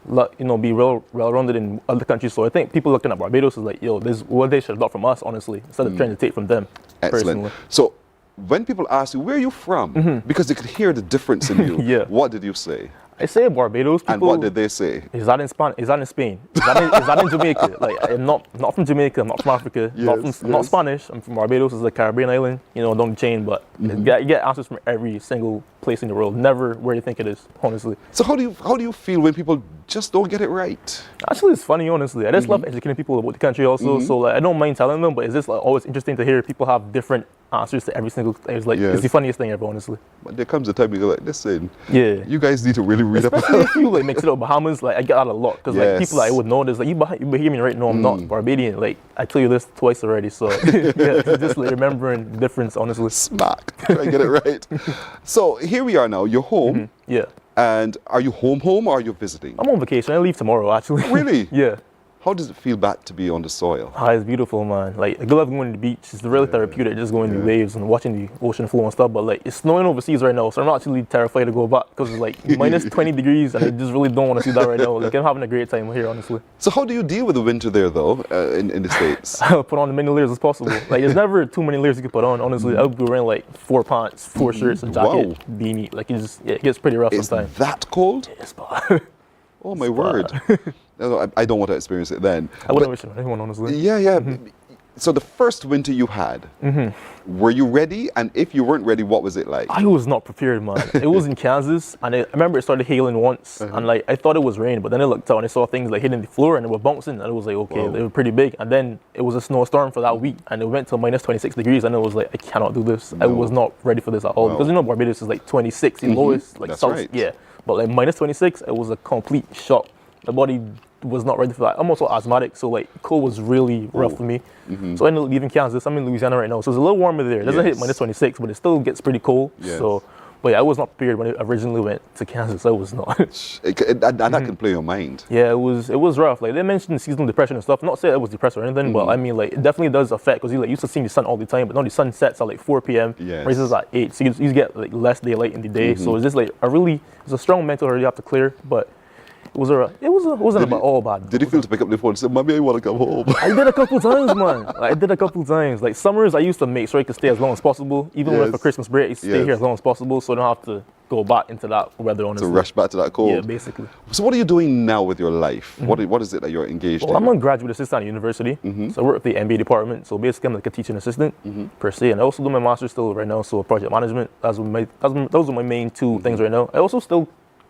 be well-rounded in other countries. So I think people looking at Barbados is like, yo, this is what they should adopt from us, honestly, instead of trying to take from them. Excellent. Personally. So when people ask you, where are you from? Because they could hear the difference in you. What did you say? I say Barbados. People, and what did they say? Is that in Spain? Is that in Spain? Is that in Jamaica? Like I'm not from Jamaica. I'm not from Africa. Not Spanish. I'm from Barbados. It's a Caribbean island. You know, don't chain. But you get answers from every single place in the world. Never where you think it is. Honestly. So how do you feel when people just don't get it right? Actually, it's funny. Honestly, I just love educating people about the country. Also, so like I don't mind telling them. But it's just like always interesting to hear people have different answers to every single thing. It's like it's the funniest thing ever, honestly. But there comes a time you go like, listen, you guys need to really read up. Especially if you like mix it up Bahamas, like I get that a lot because like people that I would know, there's like you hear me right now, I'm not Barbadian. Like I tell you this twice already, so just like remembering the difference, honestly. Smack, try to get it right. So here we are now. You're home. Yeah. And are you home or are you visiting? I'm on vacation. I leave tomorrow, actually. Really? Yeah. How does it feel back to be on the soil? It's beautiful, man. Like, I love going to the beach. It's really therapeutic, just going to the waves and watching the ocean flow and stuff. But like, it's snowing overseas right now, so I'm actually terrified to go back because it's like minus 20 degrees, and I just really don't want to see that right now. Like, I'm having a great time here, honestly. So how do you deal with the winter there, though, in the States? I'll put on as many layers as possible. Like, there's never too many layers you can put on, honestly. I'll be wearing like 4 pants, 4 shirts, a jacket, beanie. Like, it gets pretty rough sometimes. It's that cold? It's bad. Oh my word. I don't want to experience it then. I wouldn't wish it on anyone, honestly. Yeah. So the first winter you had, were you ready? And if you weren't ready, what was it like? I was not prepared, man. It was in Kansas, and I remember it started hailing once, and like I thought it was rain, but then I looked out and I saw things like hitting the floor and they were bouncing, and it was like, okay, they were pretty big. And then it was a snowstorm for that week, and it went to minus 26 degrees, and it was like, I cannot do this. I was not ready for this at all, because you know Barbados is like 26, the lowest, like south, but like minus 26, it was a complete shock. My body was not ready for that. I'm also asthmatic, so like cold was really rough for me. So I ended up leaving Kansas. I'm in Louisiana right now, so it's a little warmer there. It doesn't hit minus 26, but it still gets pretty cold. So, but yeah, I was not prepared when I originally went to Kansas. I was not. That can play your mind. Yeah, it was rough. Like they mentioned seasonal depression and stuff. Not saying I was depressed or anything, but I mean like it definitely does affect because you like used to seeing the sun all the time, but now the sun sets at like 4 p.m. Rises at 8, so you get like less daylight in the day. So it's just like it's a strong mental hurdle you have to clear, but. It wasn't all bad. Did you feel to pick up the phone and say, "Mommy, I want to come home"? I did a couple times, man. I did a couple times. Like summers, I used to make sure I could stay as long as possible. Even when for Christmas break, I used to stay here as long as possible, so I don't have to go back into that weather. Honestly, to rush back to that cold. Yeah, basically. So what are you doing now with your life? What is it that you're engaged in? I'm a graduate assistant at university, so I work with the MBA department. So basically, I'm like a teaching assistant per se, and I also do my master's still right now. So project management. Those are my main 2 things right now. I also still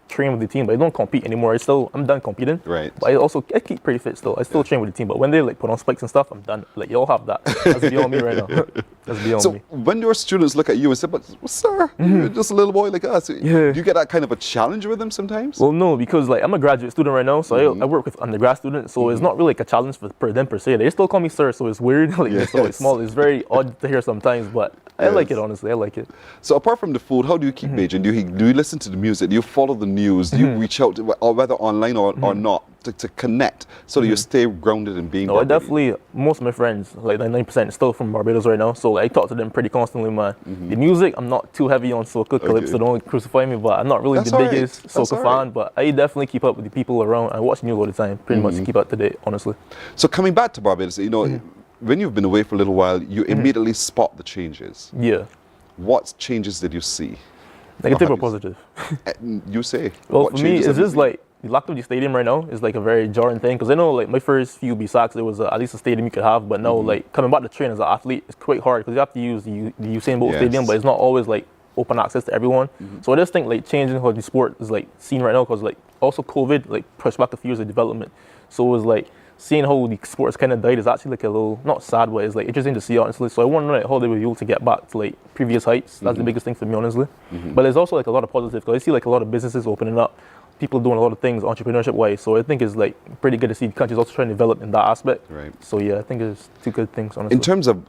train with the team, but I don't compete anymore. I'm done competing. Right. But I keep pretty fit still. I still train with the team, but when they like put on spikes and stuff, I'm done. Like y'all have that. That's beyond me right now. That's beyond So me. when your students look at you and say, but sir, you're just a little boy like us, do you get that kind of a challenge with them sometimes? Well, no, because like I'm a graduate student right now, so I work with undergrad students, so it's not really like a challenge for them per se. They still call me sir, so it's weird. Like it's so small. It's very odd to hear sometimes, but I like it, honestly. I like it. So apart from the food, how do you keep Beijing? Do you listen to the music? Do you follow the news? Do you reach out, or whether online or not, to connect so that you stay grounded in being No, I Barbadian? definitely, most of my friends, like 99% still from Barbados right now, so like, I talk to them pretty constantly, man. The music, I'm not too heavy on soca, calypso, don't crucify me, but I'm not really the biggest soca fan, but I definitely keep up with the people around. I watch news all the time, pretty much to keep up to date, honestly. So coming back to Barbados, you know, when you've been away for a little while, you immediately spot the changes. Yeah. What changes did you see? Negative or positive? You say. Well, What for me, changes it's have you just seen? like the lack of the stadium right now is like a very jarring thing, because I know like my first few BSACs, there was at least a stadium you could have, but now like coming back to train as an athlete, it's quite hard because you have to use the Usain Bolt stadium, but it's not always like open access to everyone. So I just think like changing how the sport is like seen right now, because like also COVID like pushed back a few years of development. So it was like seeing how the sports kind of died is actually like a little, not sad, but it's like interesting to see, honestly. So I wonder like how they were able to get back to like previous heights. That's the biggest thing for me, honestly. But there's also like a lot of positives, because I see like a lot of businesses opening up, people doing a lot of things entrepreneurship wise. So I think it's like pretty good to see countries also trying to develop in that aspect. Right. So yeah, I think it's two good things, honestly. In terms of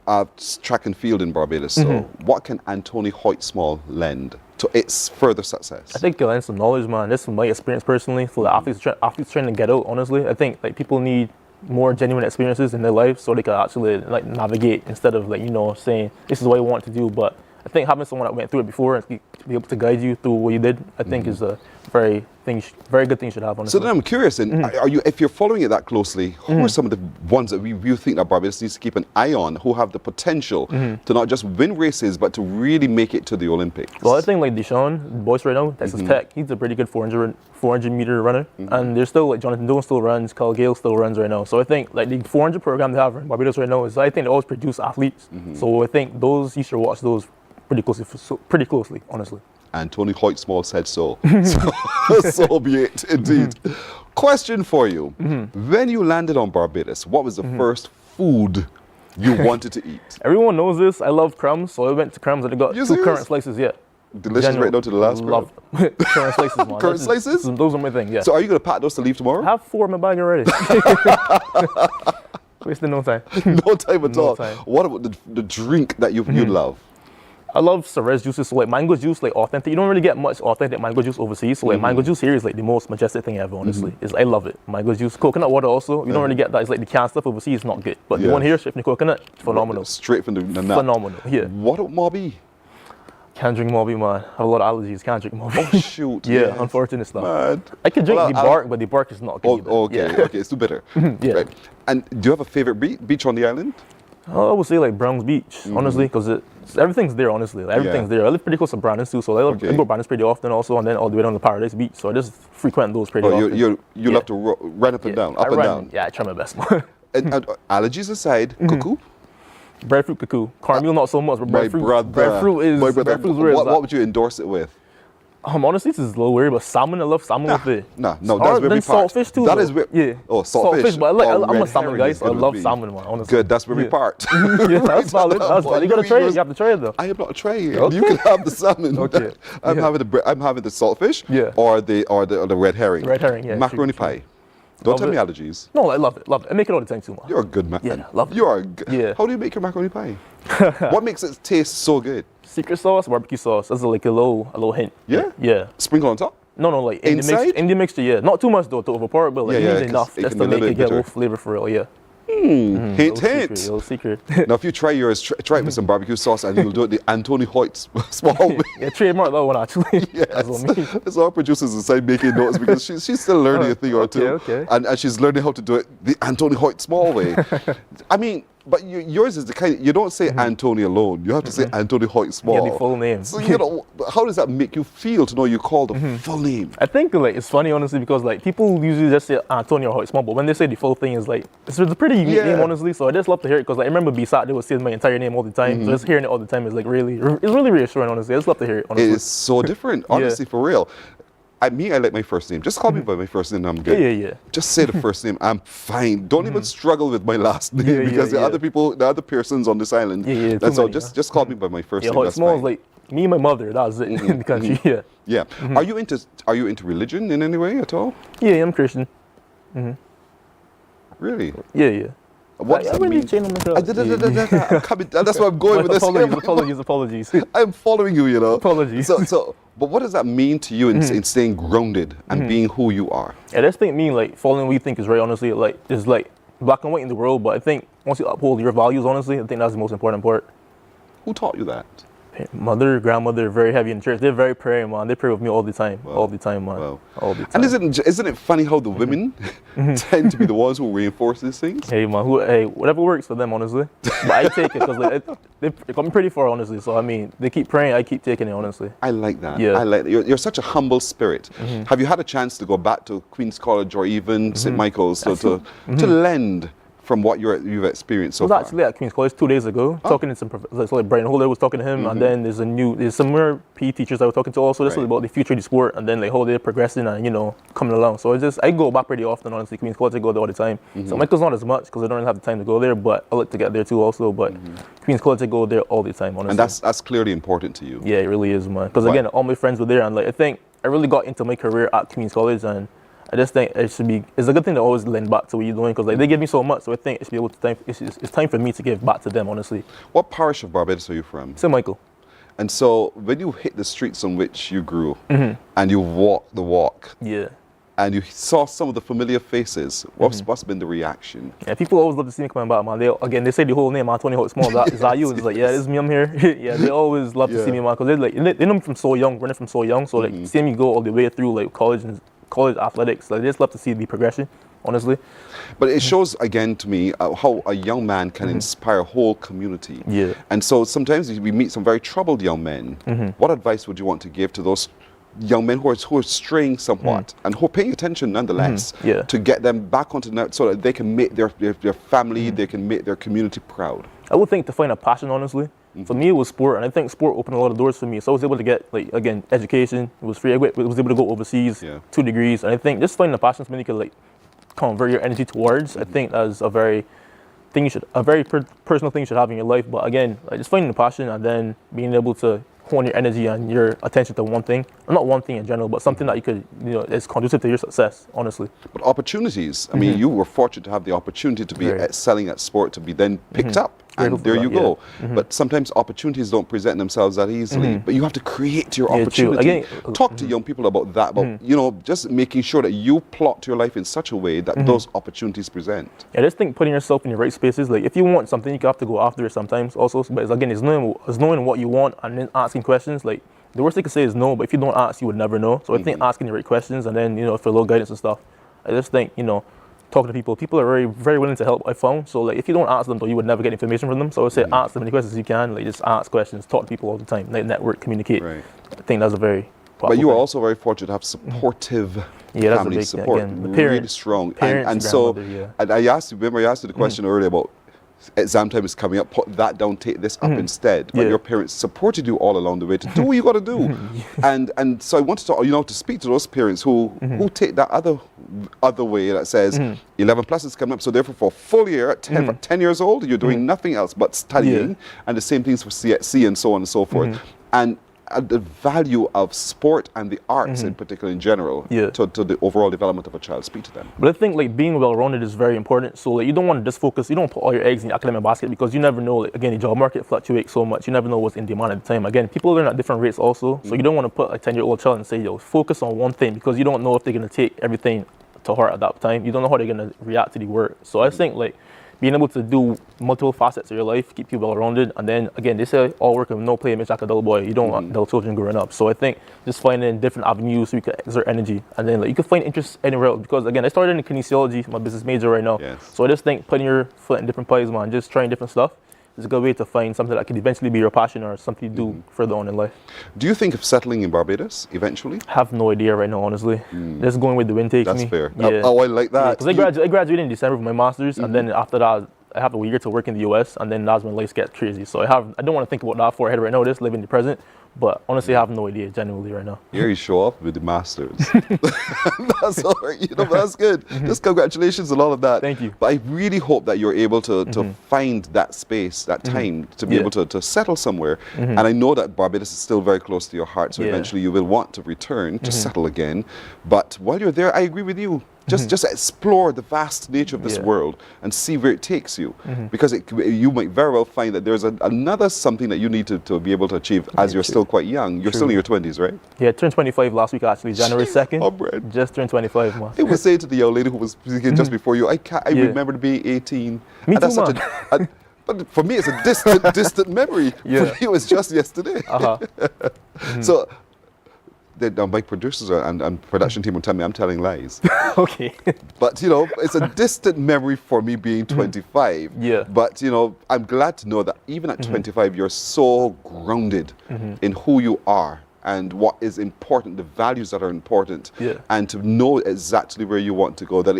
track and field in Barbados, so what can Anthony Hoyte-Small lend to its further success? I think it lends some knowledge, man. This is my experience personally. So the athletes trying to get out, honestly. I think like people need more genuine experiences in their life so they can actually like navigate, instead of like, you know, saying this is what I want to do. But I think having someone that went through it before and be able to guide you through what you did, I think is a very good thing you should have, honestly. So then I'm curious, are you, if you're following it that closely, who are some of the ones that you think that Barbados needs to keep an eye on, who have the potential to not just win races, but to really make it to the Olympics? Well, I think like Deshaun, Boyce right now, Texas Tech, he's a pretty good 400 meter runner. And there's still like Jonathan Doan still runs, Kyle Gale still runs right now. So I think like the 400 program they have in Barbados right now is, I think they always produce athletes. So I think those, you should watch those pretty closely, honestly. And Tony Hoyte-Small said so. So be it, indeed. Question for you. When you landed on Barbados, what was the first food you wanted to eat? Everyone knows this. I love crumbs, so I went to crumbs and I got two currant slices, Delicious right down to the last love currant slices, man. Currant slices? Those are my thing, yeah. So are you going to pack those to leave tomorrow? I have 4 in my bag already. Wasting no time. No time at all. Time. What about the drink that you love? I love Ceres juices, so like mango juice, like authentic. You don't really get much authentic mango juice overseas, so like mango juice here is like the most majestic thing ever, honestly. I love it. Mango juice, coconut water also. You don't really get that. It's like the canned stuff overseas, it's not good. But the one here, straight from the coconut, phenomenal. Straight from the nut. Phenomenal, yeah. What about Mobby? Can't drink Mobby, man. I have a lot of allergies, can't drink Mobby. Oh, shoot. Yeah, unfortunate stuff. Man. I can drink the bark, but the bark is not good. Okay, it's too bitter. Yeah. Right. And do you have a favorite beach on the island? I would say like Browns Beach, honestly, because everything's there, honestly. Like, everything's there. I live pretty close to Brandon too, so I go to Brandon pretty often also, and then all the way down to Paradise Beach. So I just frequent those pretty often. You love to run up and down, up and down. Yeah, I try my best. and allergies aside, cuckoo? Breadfruit cuckoo. Caramel not so much, but breadfruit. Breadfruit is where what would you endorse it with? Honestly, this is a little weird, but salmon, I love salmon with it. No, that's where we part. Saltfish too. That is where. Yeah. Oh, saltfish. But I'm a salmon guy, so I love salmon, man. Honestly. Good, that's where we part. Yeah, that's valid. That's valid. You gotta try it. You have to try it though. I am not trying it. Okay. You can have the salmon. Okay. I'm having the saltfish. Yeah. Or the red herring. Red herring. Yeah. Macaroni pie. Don't tell me allergies. No, I love it. Love it. I make it all the time too, man. You're a good man. Yeah, love it. You are good. Yeah. How do you make your macaroni pie? What makes it taste so good? Secret sauce, barbecue sauce. That's like a little hint. Yeah? Yeah. Sprinkle on top? No, like in the mixture, yeah. Not too much though to overpower it, but like enough just to make it get a little flavor for real, yeah. Hint. Little secret. Now, if you try yours, try it with some barbecue sauce, and you'll do it the Anthony Hoyte-Small way. Yeah, trademark that one actually. Yes. That's what me. It's our producers inside making notes because she's still learning a thing or two. Okay. And she's learning how to do it the Anthony Hoyte-Small way. I mean, but yours is the kind, you don't say Anthony alone. You have to say Anthony Hoyte-Small. Yeah, the full name. So, how does that make you feel to know you call the full name? I think like it's funny, honestly, because like people usually just say Anthony or Hoyte-Small, but when they say the full thing is like, it's a pretty unique name, honestly. So I just love to hear it because like, I remember BSAT, they would say my entire name all the time. So just hearing it all the time is like it's really reassuring, honestly. I just love to hear it, honestly. It is so different, honestly, for real. I like my first name. Just call me by my first name, I'm good. Yeah. Just say the first name, I'm fine. Don't even struggle with my last name because the other people, the other persons on this island, that's all. Just call me by my first name. Hoyte-Small is like me and my mother. That was it in the country. Yeah. Are you into religion in any way at all? Yeah, I'm Christian. Really? Yeah. What does that mean? That's why I'm going with this. Apologies. I'm following you, you know. Apologies. But what does that mean to you in staying grounded and being who you are? Yeah, that's thing mean like following what you think is right. Honestly, like there's like black and white in the world, but I think once you uphold your values, honestly, I think that's the most important part. Who taught you that? Mother, grandmother, very heavy in church. They're very praying, man. They pray with me all the time, man. All the time. And isn't it funny how the women tend to be the ones who reinforce these things? Hey, man. Whatever works for them, honestly. But I take it because like, they got me pretty far, honestly. So I mean, they keep praying, I keep taking it, honestly. I like that. Yeah. I like that. You're such a humble spirit. Have you had a chance to go back to Queen's College or even St. Michael's to lend from what you've experienced so far? I was actually at Queen's College 2 days ago, talking to some professors, like Brian Holder was talking to him, and then there's some more PE teachers I was talking to also. This was about the future of the sport, and then like how they're progressing and, you know, coming along. So I go back pretty often, honestly. Queen's College, I go there all the time. So Michael's not as much because I don't really have the time to go there, but I like to get there too also. But Queen's College, I go there all the time, honestly. And that's clearly important to you. Yeah, it really is, man. Because again, all my friends were there, and like I think I really got into my career at Queen's College, and I just think it's a good thing to always lend back to what you're doing because like they give me so much, so I think it's time for me to give back to them, honestly. What parish of Barbados are you from? St. Michael. And so when you hit the streets on which you grew and you walked the walk, and you saw some of the familiar faces, what's been the reaction? Yeah, people always love to see me coming back, man. They say the whole name, Anthony Hoyte-Small. Is that you? It's like, yeah, this is me, I'm here. Yeah, they always love to see me, man, because they know me from so young, running from so young, so like seeing me go all the way through like college athletics, like they just love to see the progression, honestly. But it shows again to me how a young man can inspire a whole community. Yeah. And so sometimes we meet some very troubled young men. What advice would you want to give to those young men who are straying somewhat and who are paying attention nonetheless to get them back onto the net so that they can make their family, they can make their community proud? I would think to find a passion, honestly. For me, it was sport, and I think sport opened a lot of doors for me. So I was able to get, like, again, education. It was free. I was able to go overseas, 2 degrees. And I think just finding a passion for me you could, like, convert your energy towards, I think that's a very personal thing you should have in your life. But again, like, just finding the passion and then being able to hone your energy and your attention to one thing. Or not one thing in general, but something that you could, you know, is conducive to your success, honestly. But opportunities, I mean, you were fortunate to have the opportunity to be excelling at sport, to be then picked up. And there you go. But sometimes opportunities don't present themselves that easily. But you have to create your opportunity. Again, talk to young people about that, about you know, just making sure that you plot your life in such a way that those opportunities present. Yeah, I just think putting yourself in the right spaces. Like if you want something, you have to go after it sometimes also. But again, it's knowing what you want and then asking questions. Like the worst they could say is no, but if you don't ask, you would never know. So I think asking the right questions and then, you know, for a little guidance and stuff. I just think, you know, talking to people are very, very willing to help, I found. So like if you don't ask them though, you would never get information from them. So I would say ask them any questions as you can, like just ask questions, talk to people all the time, like network, communicate. I think that's a very But you are also very fortunate to have supportive family support, really strong. And so and I asked you the question earlier about exam time is coming up, put that down, take this up instead. But your parents supported you all along the way to do what you got to do. And so I wanted to, you know, to speak to those parents who take that other way that says 11 plus is coming up, so therefore for a full year at 10 years old, you're doing nothing else but studying, and the same things for CXC and so on and so forth. And the value of sport and the arts in particular in general to the overall development of a child. Speak to them. But I think like being well-rounded is very important. So like you don't want to just focus, you don't put all your eggs in the academic basket because you never know, like, again, the job market fluctuates so much. You never know what's in demand at the time. Again, people learn at different rates also. So you don't want to put a 10-year-old child and say, yo, focus on one thing because you don't know if they're going to take everything to heart at that time. You don't know how they're going to react to the work. So I think like being able to do multiple facets of your life, keep you well-rounded, and then again, they say all work and no play makes like a dull boy. You don't want dull children growing up. So I think just finding different avenues so you can exert energy, and then like you can find interest anywhere else. Because again, I started in kinesiology, my business major right now. So I just think putting your foot in different pies, man, just trying different stuff is a good way to find something that could eventually be your passion or something you do further on in life. Do you think of settling in Barbados eventually? I have no idea right now, honestly. Just going with the wind takes me. That's fair. Oh, I like that. Because I graduated in December with my master's, and then after that, I have a year to work in the U.S. and then that's when life gets crazy. So I don't want to think about that far ahead right now. Just live in the present. But honestly, I have no idea genuinely right now. Here you show up with the masters. That's all right, but that's good. Just congratulations on all of that. Thank you. But I really hope that you're able to find that space, that time to be able to settle somewhere. And I know that Barbados is still very close to your heart, so eventually you will want to return to settle again. But while you're there, I agree with you. Just explore the vast nature of this world and see where it takes you. Because you might very well find that there's another something that you need to be able to achieve as you're still quite young. You're still in your 20s, right? Yeah, I turned 25 last week actually, January 2nd. Just turned 25, man. I was saying to the young lady who was speaking just before you, I remember being 18. Me too, man. But for me, it's a distant memory. For me, it was just yesterday. So my producers and production team will tell me I'm telling lies. Okay. But, it's a distant memory for me being 25. Yeah. But, I'm glad to know that even at 25, you're so grounded in who you are and what is important, the values that are important, and to know exactly where you want to go. That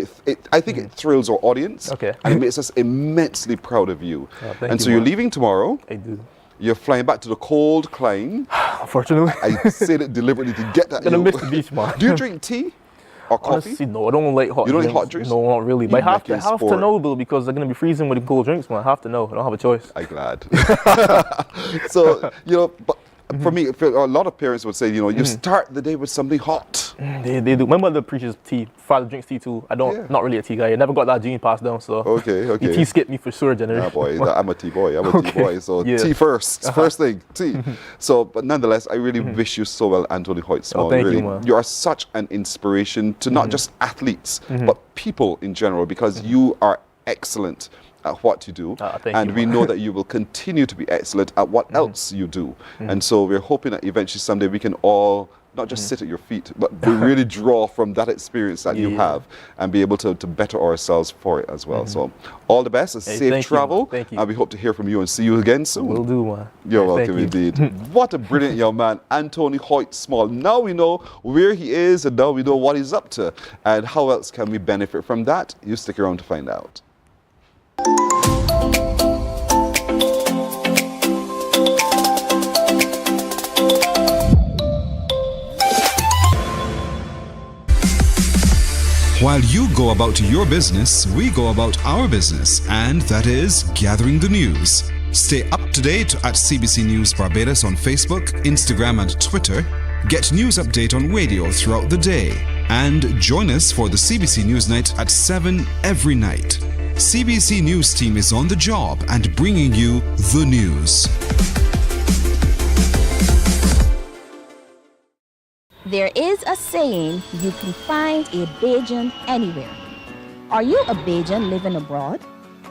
I think it thrills our audience, and it makes us immensely proud of you. And so you're leaving tomorrow. I do. You're flying back to the cold Klein. Unfortunately. I said it deliberately to get that. I'm gonna miss the beach, man. Do you drink tea or coffee? Honestly, no, I don't like hot drinks. You don't like hot drinks? No, not really. But I have to know, though, because they're going to be freezing with the cold drinks, man. I have to know. I don't have a choice. I'm glad. So, but for me, a lot of parents would say, you start the day with something hot. They do. My mother preaches tea. Father drinks tea too. Not really a tea guy. I never got that gene passed down, so. Okay. The tea skipped me for sure, generation. Yeah, boy, I'm a tea boy. So tea first. First thing, tea. So, but nonetheless, I really wish you so well, Anthony Hoyte-Small. Thank you, man. You are such an inspiration to not just athletes, but people in general, because you are excellent at what you do, and we know that you will continue to be excellent at what else you do. And so we're hoping that eventually someday we can all not just sit at your feet, but we really draw from that experience that you have and be able to better ourselves for it as well. So all the best, safe travel, and we hope to hear from you and see you again soon. Will do, man. You're welcome indeed. What a brilliant young man, Anthony Hoyte-Small. Now we know where he is, and now we know what he's up to, and how else can we benefit from that? You stick around to find out. While you go about your business, we go about our business, and that is gathering the news. Stay up to date at CBC News Barbados on Facebook, Instagram, and Twitter. Get news update on radio throughout the day. And join us for the CBC News Night at 7 every night. CBC News team is on the job and bringing you the news. There is a saying, you can find a Bajan anywhere. Are you a Bajan living abroad?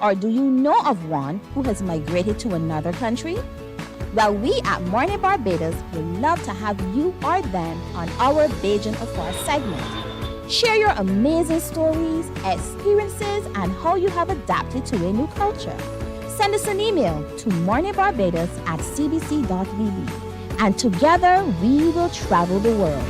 Or do you know of one who has migrated to another country? Well, we at Mornin Barbados would love to have you or them on our Bajan Affair segment. Share your amazing stories, experiences, and how you have adapted to a new culture. Send us an email to morninbarbados@cbc.vb. And together we will travel the world.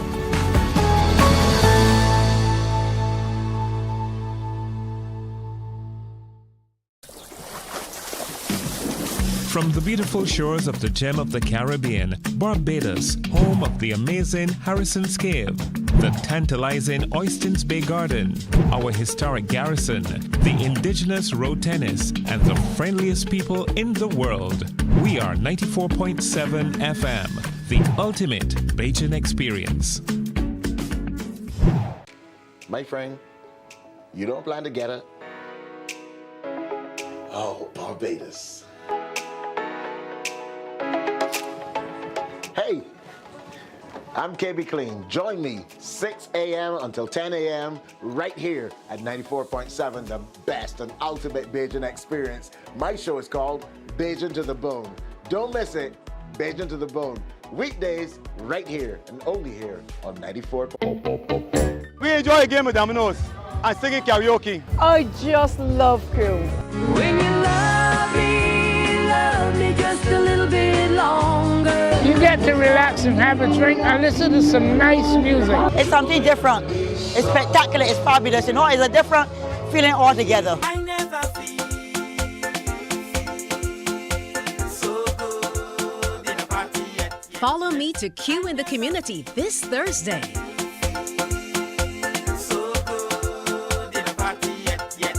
From the beautiful shores of the gem of the Caribbean, Barbados, home of the amazing Harrison's Cave, the tantalizing Hoyte-Small Bay Garden, our historic garrison, the indigenous road tennis, and the friendliest people in the world. We are 94.7 FM, the ultimate Bajan experience. My friend, you don't plan to get it. Oh, Barbados. Hey, I'm KB Clean. Join me 6 a.m. until 10 a.m. right here at 94.7, the best and ultimate Bajan experience. My show is called Bajan to the Bone. Don't miss it, Bajan to the Bone. Weekdays right here and only here on 94. We enjoy a game of dominoes and singing karaoke. I just love crew. When you love me just a little bit longer. You get to relax and have a drink and listen to some nice music. It's something different. It's spectacular. It's fabulous. It's a different feeling altogether. I never feel Follow me to Q in the Community this Thursday.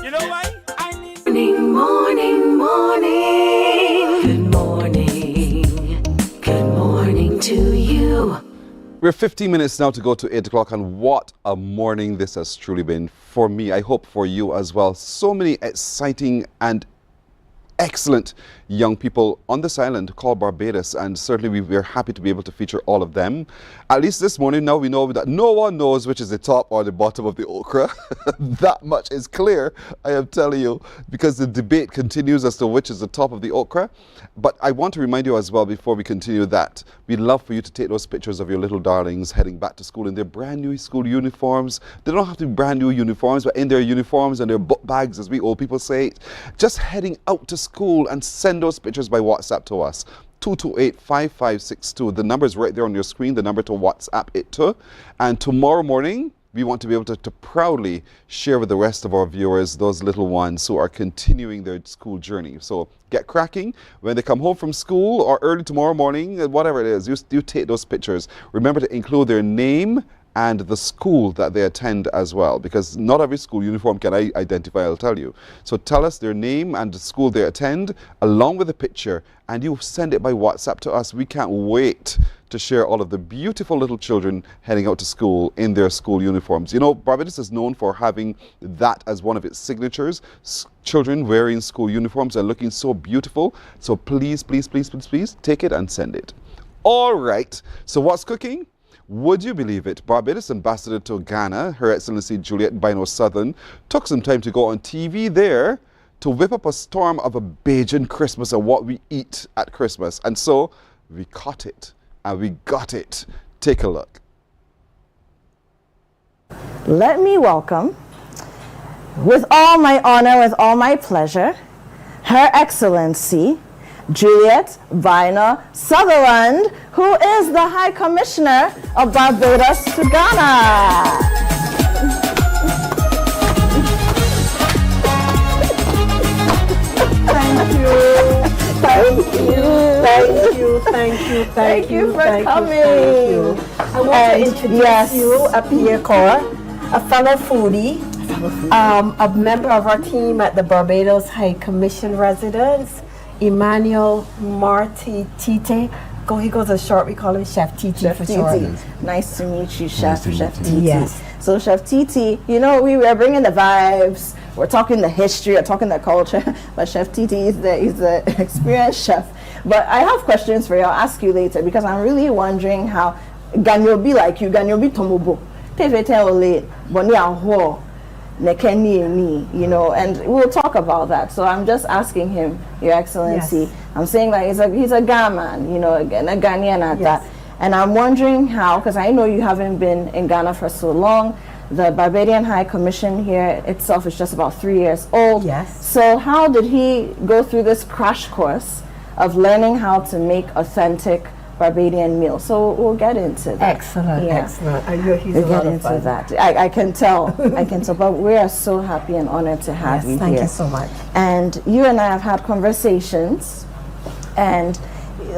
You know why? Morning, morning, morning. Good morning. Good morning to you. We're 15 minutes now to go to 8 o'clock, and what a morning this has truly been for me. I hope for you as well. So many exciting and excellent young people on this island called Barbados, and certainly we're happy to be able to feature all of them. At least this morning now we know that no one knows which is the top or the bottom of the okra. That much is clear, I am telling you, because the debate continues as to which is the top of the okra. But I want to remind you as well, before we continue, that we'd love for you to take those pictures of your little darlings heading back to school in their brand new school uniforms. They don't have to be brand new uniforms, but in their uniforms and their book bags, as we old people say it, just heading out to school, and send those pictures by WhatsApp to us. 228-5562. The number is right there on your screen, the number to WhatsApp it to. And tomorrow morning, we want to be able to proudly share with the rest of our viewers those little ones who are continuing their school journey. So get cracking. When they come home from school or early tomorrow morning, whatever it is, you take those pictures. Remember to include their name and the school that they attend as well, because not every school uniform can I identify, I'll tell you. So tell us their name and the school they attend, along with the picture, and you send it by WhatsApp to us. We can't wait to share all of the beautiful little children heading out to school in their school uniforms. You know, Barbados is known for having that as one of its signatures. Children wearing school uniforms and looking so beautiful. So please, please, please, please, please, take it and send it. All right, so what's cooking? Would you believe it? Barbados ambassador to Ghana, Her Excellency Juliet Bino Southern, took some time to go on TV there to whip up a storm of a Bajan Christmas and what we eat at Christmas. And so we caught it and we got it. Take a look. Let me welcome, with all my honor, with all my pleasure, Her Excellency Juliet Bino Sutherland, who is the High Commissioner of Barbados to Ghana. Thank you. Thank you. Thank you. Thank you. Thank you for coming. Thank you. I want to introduce you, Pierre Cor, a fellow foodie, a member of our team at the Barbados High Commission residence, Emmanuel Marty Tite. He goes a short, we call him Chef Titi for short. Nice to meet you, Chef. Nice Chef Titi. Yes. So Chef Titi, you know, we were bringing the vibes. We're talking the history, we're talking the culture, but Chef Titi is the experienced chef. But I have questions for you. I'll ask you later, because I'm really wondering how Ganyo be like you, Ganyo be tomobo. Pevete ole, boni aho. You know, and we'll talk about that. So I'm just asking him, Your Excellency. Yes. I'm saying that he's a Ghanaian, you know, a Ghanaian at that. And I'm wondering how, because I know you haven't been in Ghana for so long. The Barbadian High Commission here itself is just about 3 years old. Yes. So how did he go through this crash course of learning how to make authentic Barbadian meal? So we'll get into that. Excellent, Yeah. excellent. He's We'll a get lot of into fun. that. I can tell. I can tell. But we are so happy and honored to have you Thank here. you so much. And you and I have had conversations. And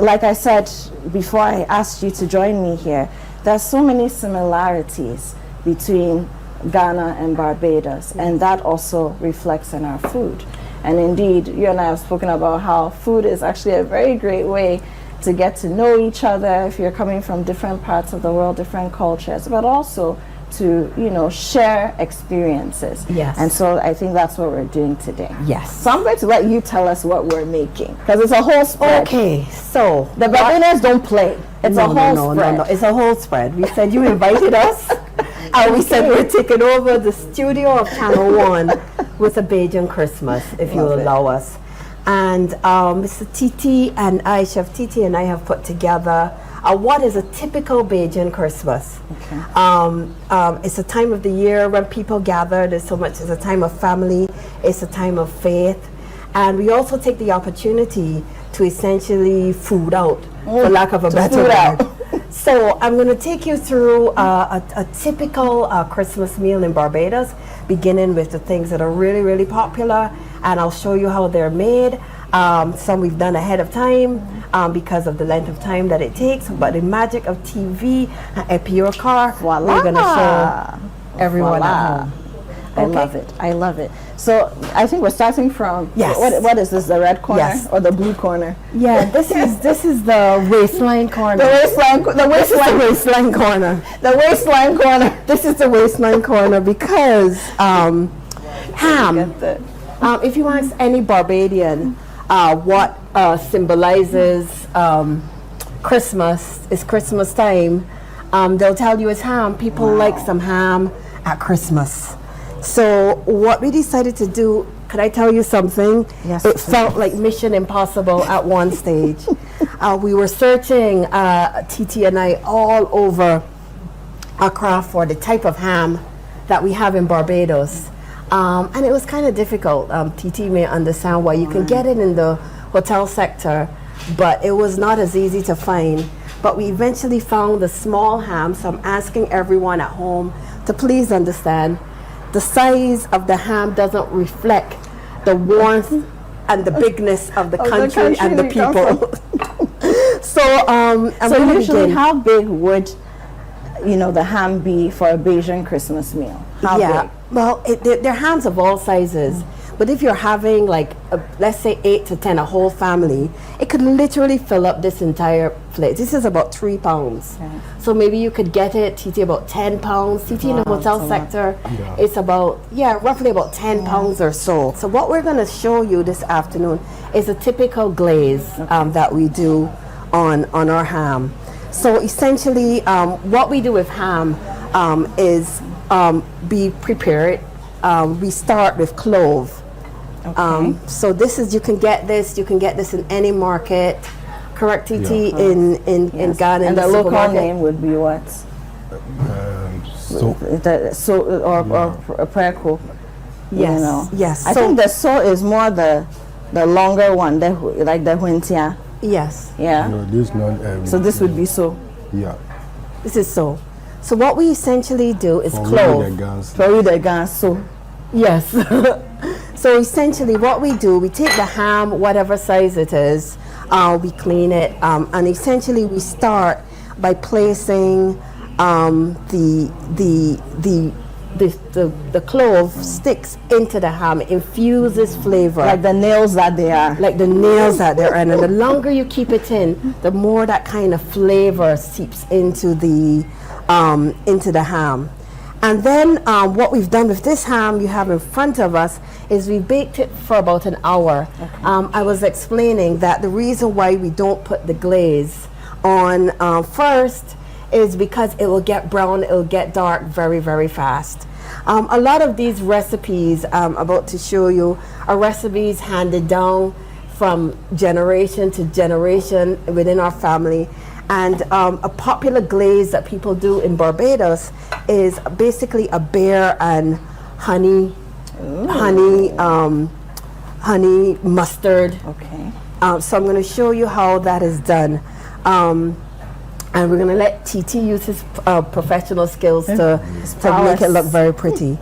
like I said before I asked you to join me here, there's so many similarities between Ghana and Barbados. And that also reflects in our food. And indeed, you and I have spoken about how food is actually a very great way to get to know each other if you're coming from different parts of the world, different cultures, but also to, you know, share experiences. Yes. And so I think that's what we're doing today. Yes. So I'm going to let you tell us what we're making, because it's a whole spread. Okay, so the Barbadians don't play. It's a whole spread. No, it's a whole spread. We said you invited us, and we said we're taking over the studio of Channel 1 with a Bajan Christmas, if you will allow us. And Mr. Titi and I, Chef Titi and I, have put together what is a typical Bajan Christmas. Okay. It's a time of the year when people gather. It's a time of family. It's a time of faith. And we also take the opportunity to essentially food out, for lack of a better word. So I'm going to take you through a typical Christmas meal in Barbados, beginning with the things that are really, really popular, and I'll show you how they're made. Some we've done ahead of time because of the length of time that it takes. But the magic of TV and your car, Voila. we're going to show everyone Voila. at home. I love it. I love it. So I think we're starting from what is this? The red corner or the blue corner? Yeah, this is the waistline corner. The waistline corner. The waistline corner. The waistline corner. This is the waistline corner because ham. If you ask any Barbadian what symbolizes Christmas, it's Christmas time, they'll tell you it's ham. People like some ham at Christmas. So what we decided to do, could I tell you something? Yes. It felt like Mission Impossible at one stage. We were searching, TT and I, all over Okra for the type of ham that we have in Barbados. And it was kind of difficult. TT may understand why. You can get it in the hotel sector, but it was not as easy to find. But we eventually found the small ham, so I'm asking everyone at home to please understand the size of the ham doesn't reflect the warmth and the bigness of the country and the people. So usually how big would the ham be for a Bajan Christmas meal? How big? Well, they're hams of all sizes. But if you're having like, let's say 8 to 10, a whole family, it could literally fill up this entire plate. This is about 3 pounds. Okay. So maybe you could get it, TT, about 10 pounds. TT in the hotel sector, it's about, roughly about 10 pounds or so. So what we're gonna show you this afternoon is a typical glaze that we do on our ham. So essentially, what we do with ham is we prepare it. We start with clove. So this is, you can get this in any market, correct, TT, in Ghana. And the local name would be what? Or preko. Yes, yes. I think the so is more the longer one, like the huintia. Yes. Yeah. No, this not. So this would be so. Yeah. This is so. So what we essentially do is clove. So. Yes. So essentially what we do, we take the ham, whatever size it is, we clean it, and essentially we start by placing the clove sticks into the ham, infuses flavor. Like the nails that they are. Like the nails that they're in. And the longer you keep it in, the more that kind of flavor seeps into the ham. And then what we've done with this ham you have in front of us is we baked it for about an hour. Okay. I was explaining that the reason why we don't put the glaze on first is because it will get brown, it will get dark very, very fast. A lot of these recipes I'm about to show you are recipes handed down from generation to generation within our family. And a popular glaze that people do in Barbados is basically a bear and honey mustard. Okay. So I'm going to show you how that is done. And we're going to let TT use his professional skills to make it look very pretty.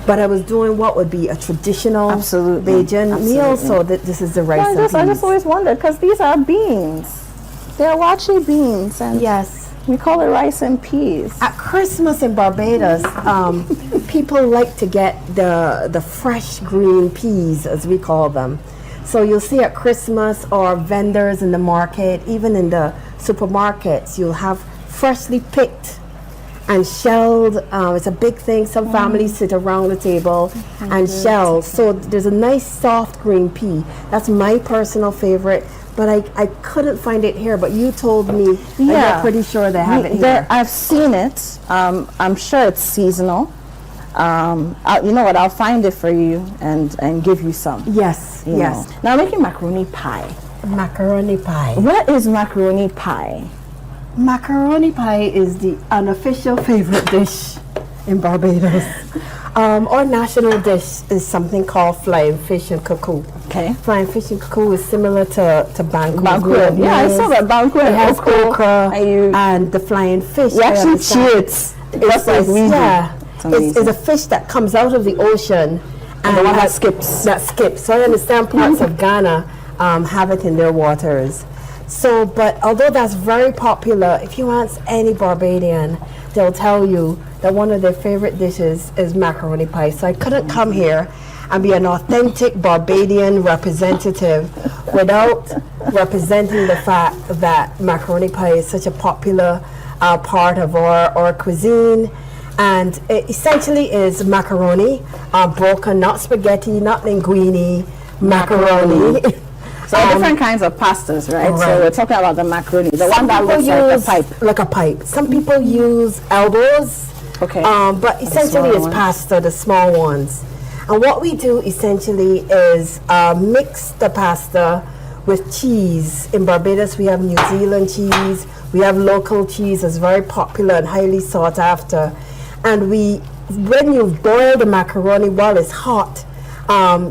But I was doing what would be a traditional Bajan meal, so that this is the rice and peas. I just always wondered, because these are beans. They're wache beans, and yes, we call it rice and peas. At Christmas in Barbados, people like to get the fresh green peas, as we call them. So you'll see at Christmas, or vendors in the market, even in the supermarkets, you'll have freshly picked and shelled. It's a big thing. Some families sit around the table and shell. So there's a nice soft green pea. That's my personal favorite, but I couldn't find it here. But you told me, and you're pretty sure they have it here. I've seen it. I'm sure it's seasonal. You know what? I'll find it for you and give you some. Yes, yes. Now I'm making macaroni pie. Macaroni pie. What is macaroni pie? Macaroni pie is the unofficial favorite dish in Barbados. Our national dish is something called flying fish and cuckoo. Okay. Flying fish and cuckoo is similar to banquet. Banquet. Yeah, I saw that banquet. It has okra and the flying fish. You actually chew it. It's like we yeah. It's a fish that comes out of the ocean and the one that skips. That skips. So I understand parts of Ghana have it in their waters. So, but although that's very popular, if you ask any Barbadian, they'll tell you that one of their favorite dishes is macaroni pie. So I couldn't come here and be an authentic Barbadian representative without representing the fact that macaroni pie is such a popular part of our cuisine. And it essentially is macaroni, broken, not spaghetti, not linguine, macaroni. So different kinds of pastas, right? So we're talking about the macaroni, the one that looks like a pipe. Like a pipe. Some people use elbows. Okay. But essentially it's pasta, the small ones. And what we do essentially is mix the pasta with cheese. In Barbados we have New Zealand cheese, we have local cheese that's very popular and highly sought after. And when you boil the macaroni while it's hot,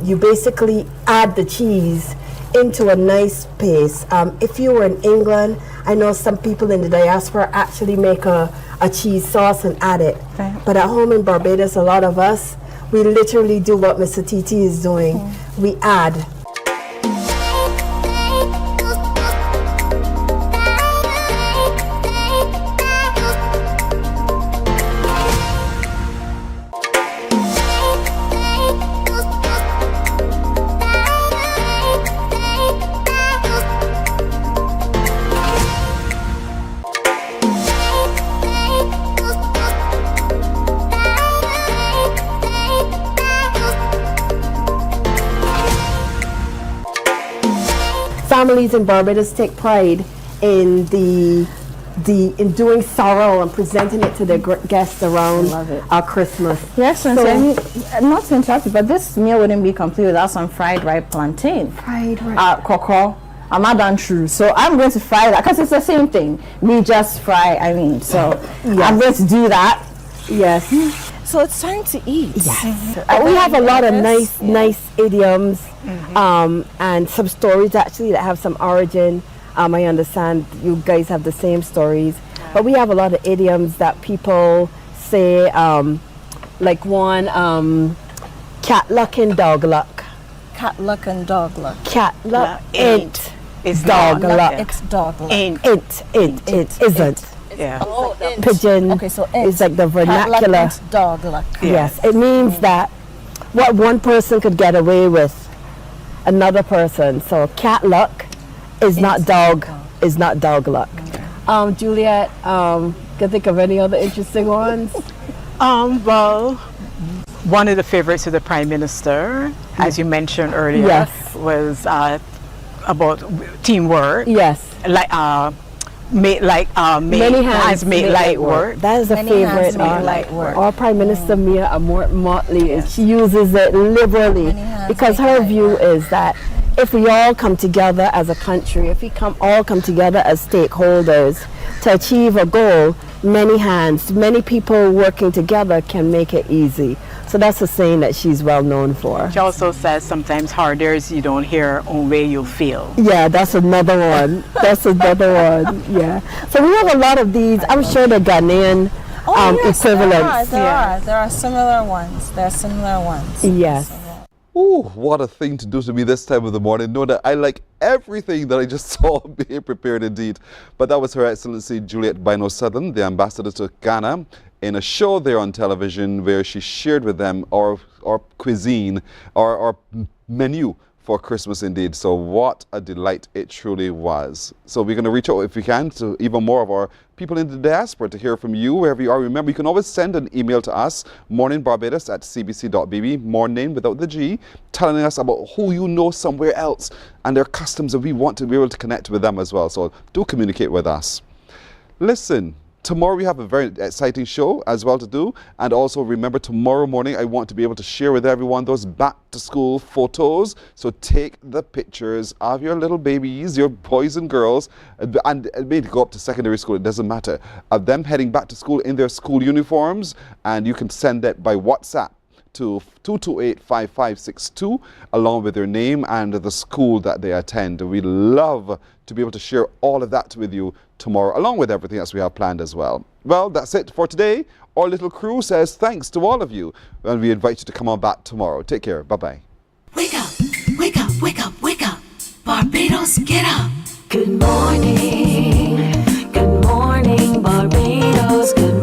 you basically add the cheese into a nice paste. If you were in England, I know some people in the diaspora actually make a cheese sauce and add it. Okay. But at home in Barbados, a lot of us, we literally do what Mr. TT is doing. We add. Families in Barbados take pride in in doing sorrow and presenting it to their guests around Christmas. Yes, and not to interrupt you, but this meal wouldn't be complete without some fried ripe plantain. Fried ripe. Cocoa. I'm not done true, so I'm going to fry that because it's the same thing. We just fry. So I'm going to do that. Yes. So it's time to eat. Yes. We have a lot of nice idioms and some stories actually that have some origin. I understand you guys have the same stories, but we have a lot of idioms that people say, like one, cat luck and dog luck. Cat luck and dog luck. Cat luck ain't. It's dog luck. It's dog luck. It isn't. Yeah. Pigeon. Okay, so it's like the vernacular. Cat luck, dog luck. Yes, it means that what one person could get away with, another person. So cat luck is not dog luck. Juliet, can you think of any other interesting ones? Well, one of the favorites of the Prime Minister, as you mentioned earlier, was about teamwork. Yes. Many hands make light work. That is a favorite. Our Prime Minister Mia Motley, she uses it liberally because her view is that if we all come together as a country, if we all come together as stakeholders to achieve a goal, many hands, many people working together can make it easy. So that's a saying that she's well known for. She also says sometimes harder as you don't hear own way you feel. Yeah, that's another one. Yeah. So we have a lot of these. I'm sure the Ghanaian equivalents. There are similar ones. Yes. Ooh, what a thing to do to me this time of the morning. Know that I like everything that I just saw being prepared indeed. But that was Her Excellency Juliet Bino Southern, the ambassador to Ghana, in a show there on television where she shared with them our cuisine, our menu for Christmas indeed. So what a delight it truly was. So we're going to reach out, if we can, to even more of our people in the diaspora to hear from you wherever you are. Remember, you can always send an email to us, morninbarbados@cbc.bb, morning without the G, telling us about who you know somewhere else and their customs, and we want to be able to connect with them as well. So do communicate with us. Listen, Tomorrow we have a very exciting show as well to do. And also remember, tomorrow morning I want to be able to share with everyone those back to school photos. So take the pictures of your little babies, your boys and girls, and maybe go up to secondary school, it doesn't matter, of them heading back to school in their school uniforms, and you can send that by WhatsApp to 228-5562 along with their name and the school that they attend. We love to be able to share all of that with you tomorrow, along with everything else we have planned as well. Well, that's it for today. Our little crew says thanks to all of you, and we invite you to come on back tomorrow. Take care. Bye-bye. Wake up, wake up, wake up, wake up. Barbados, get up. Good morning, Barbados, good morning.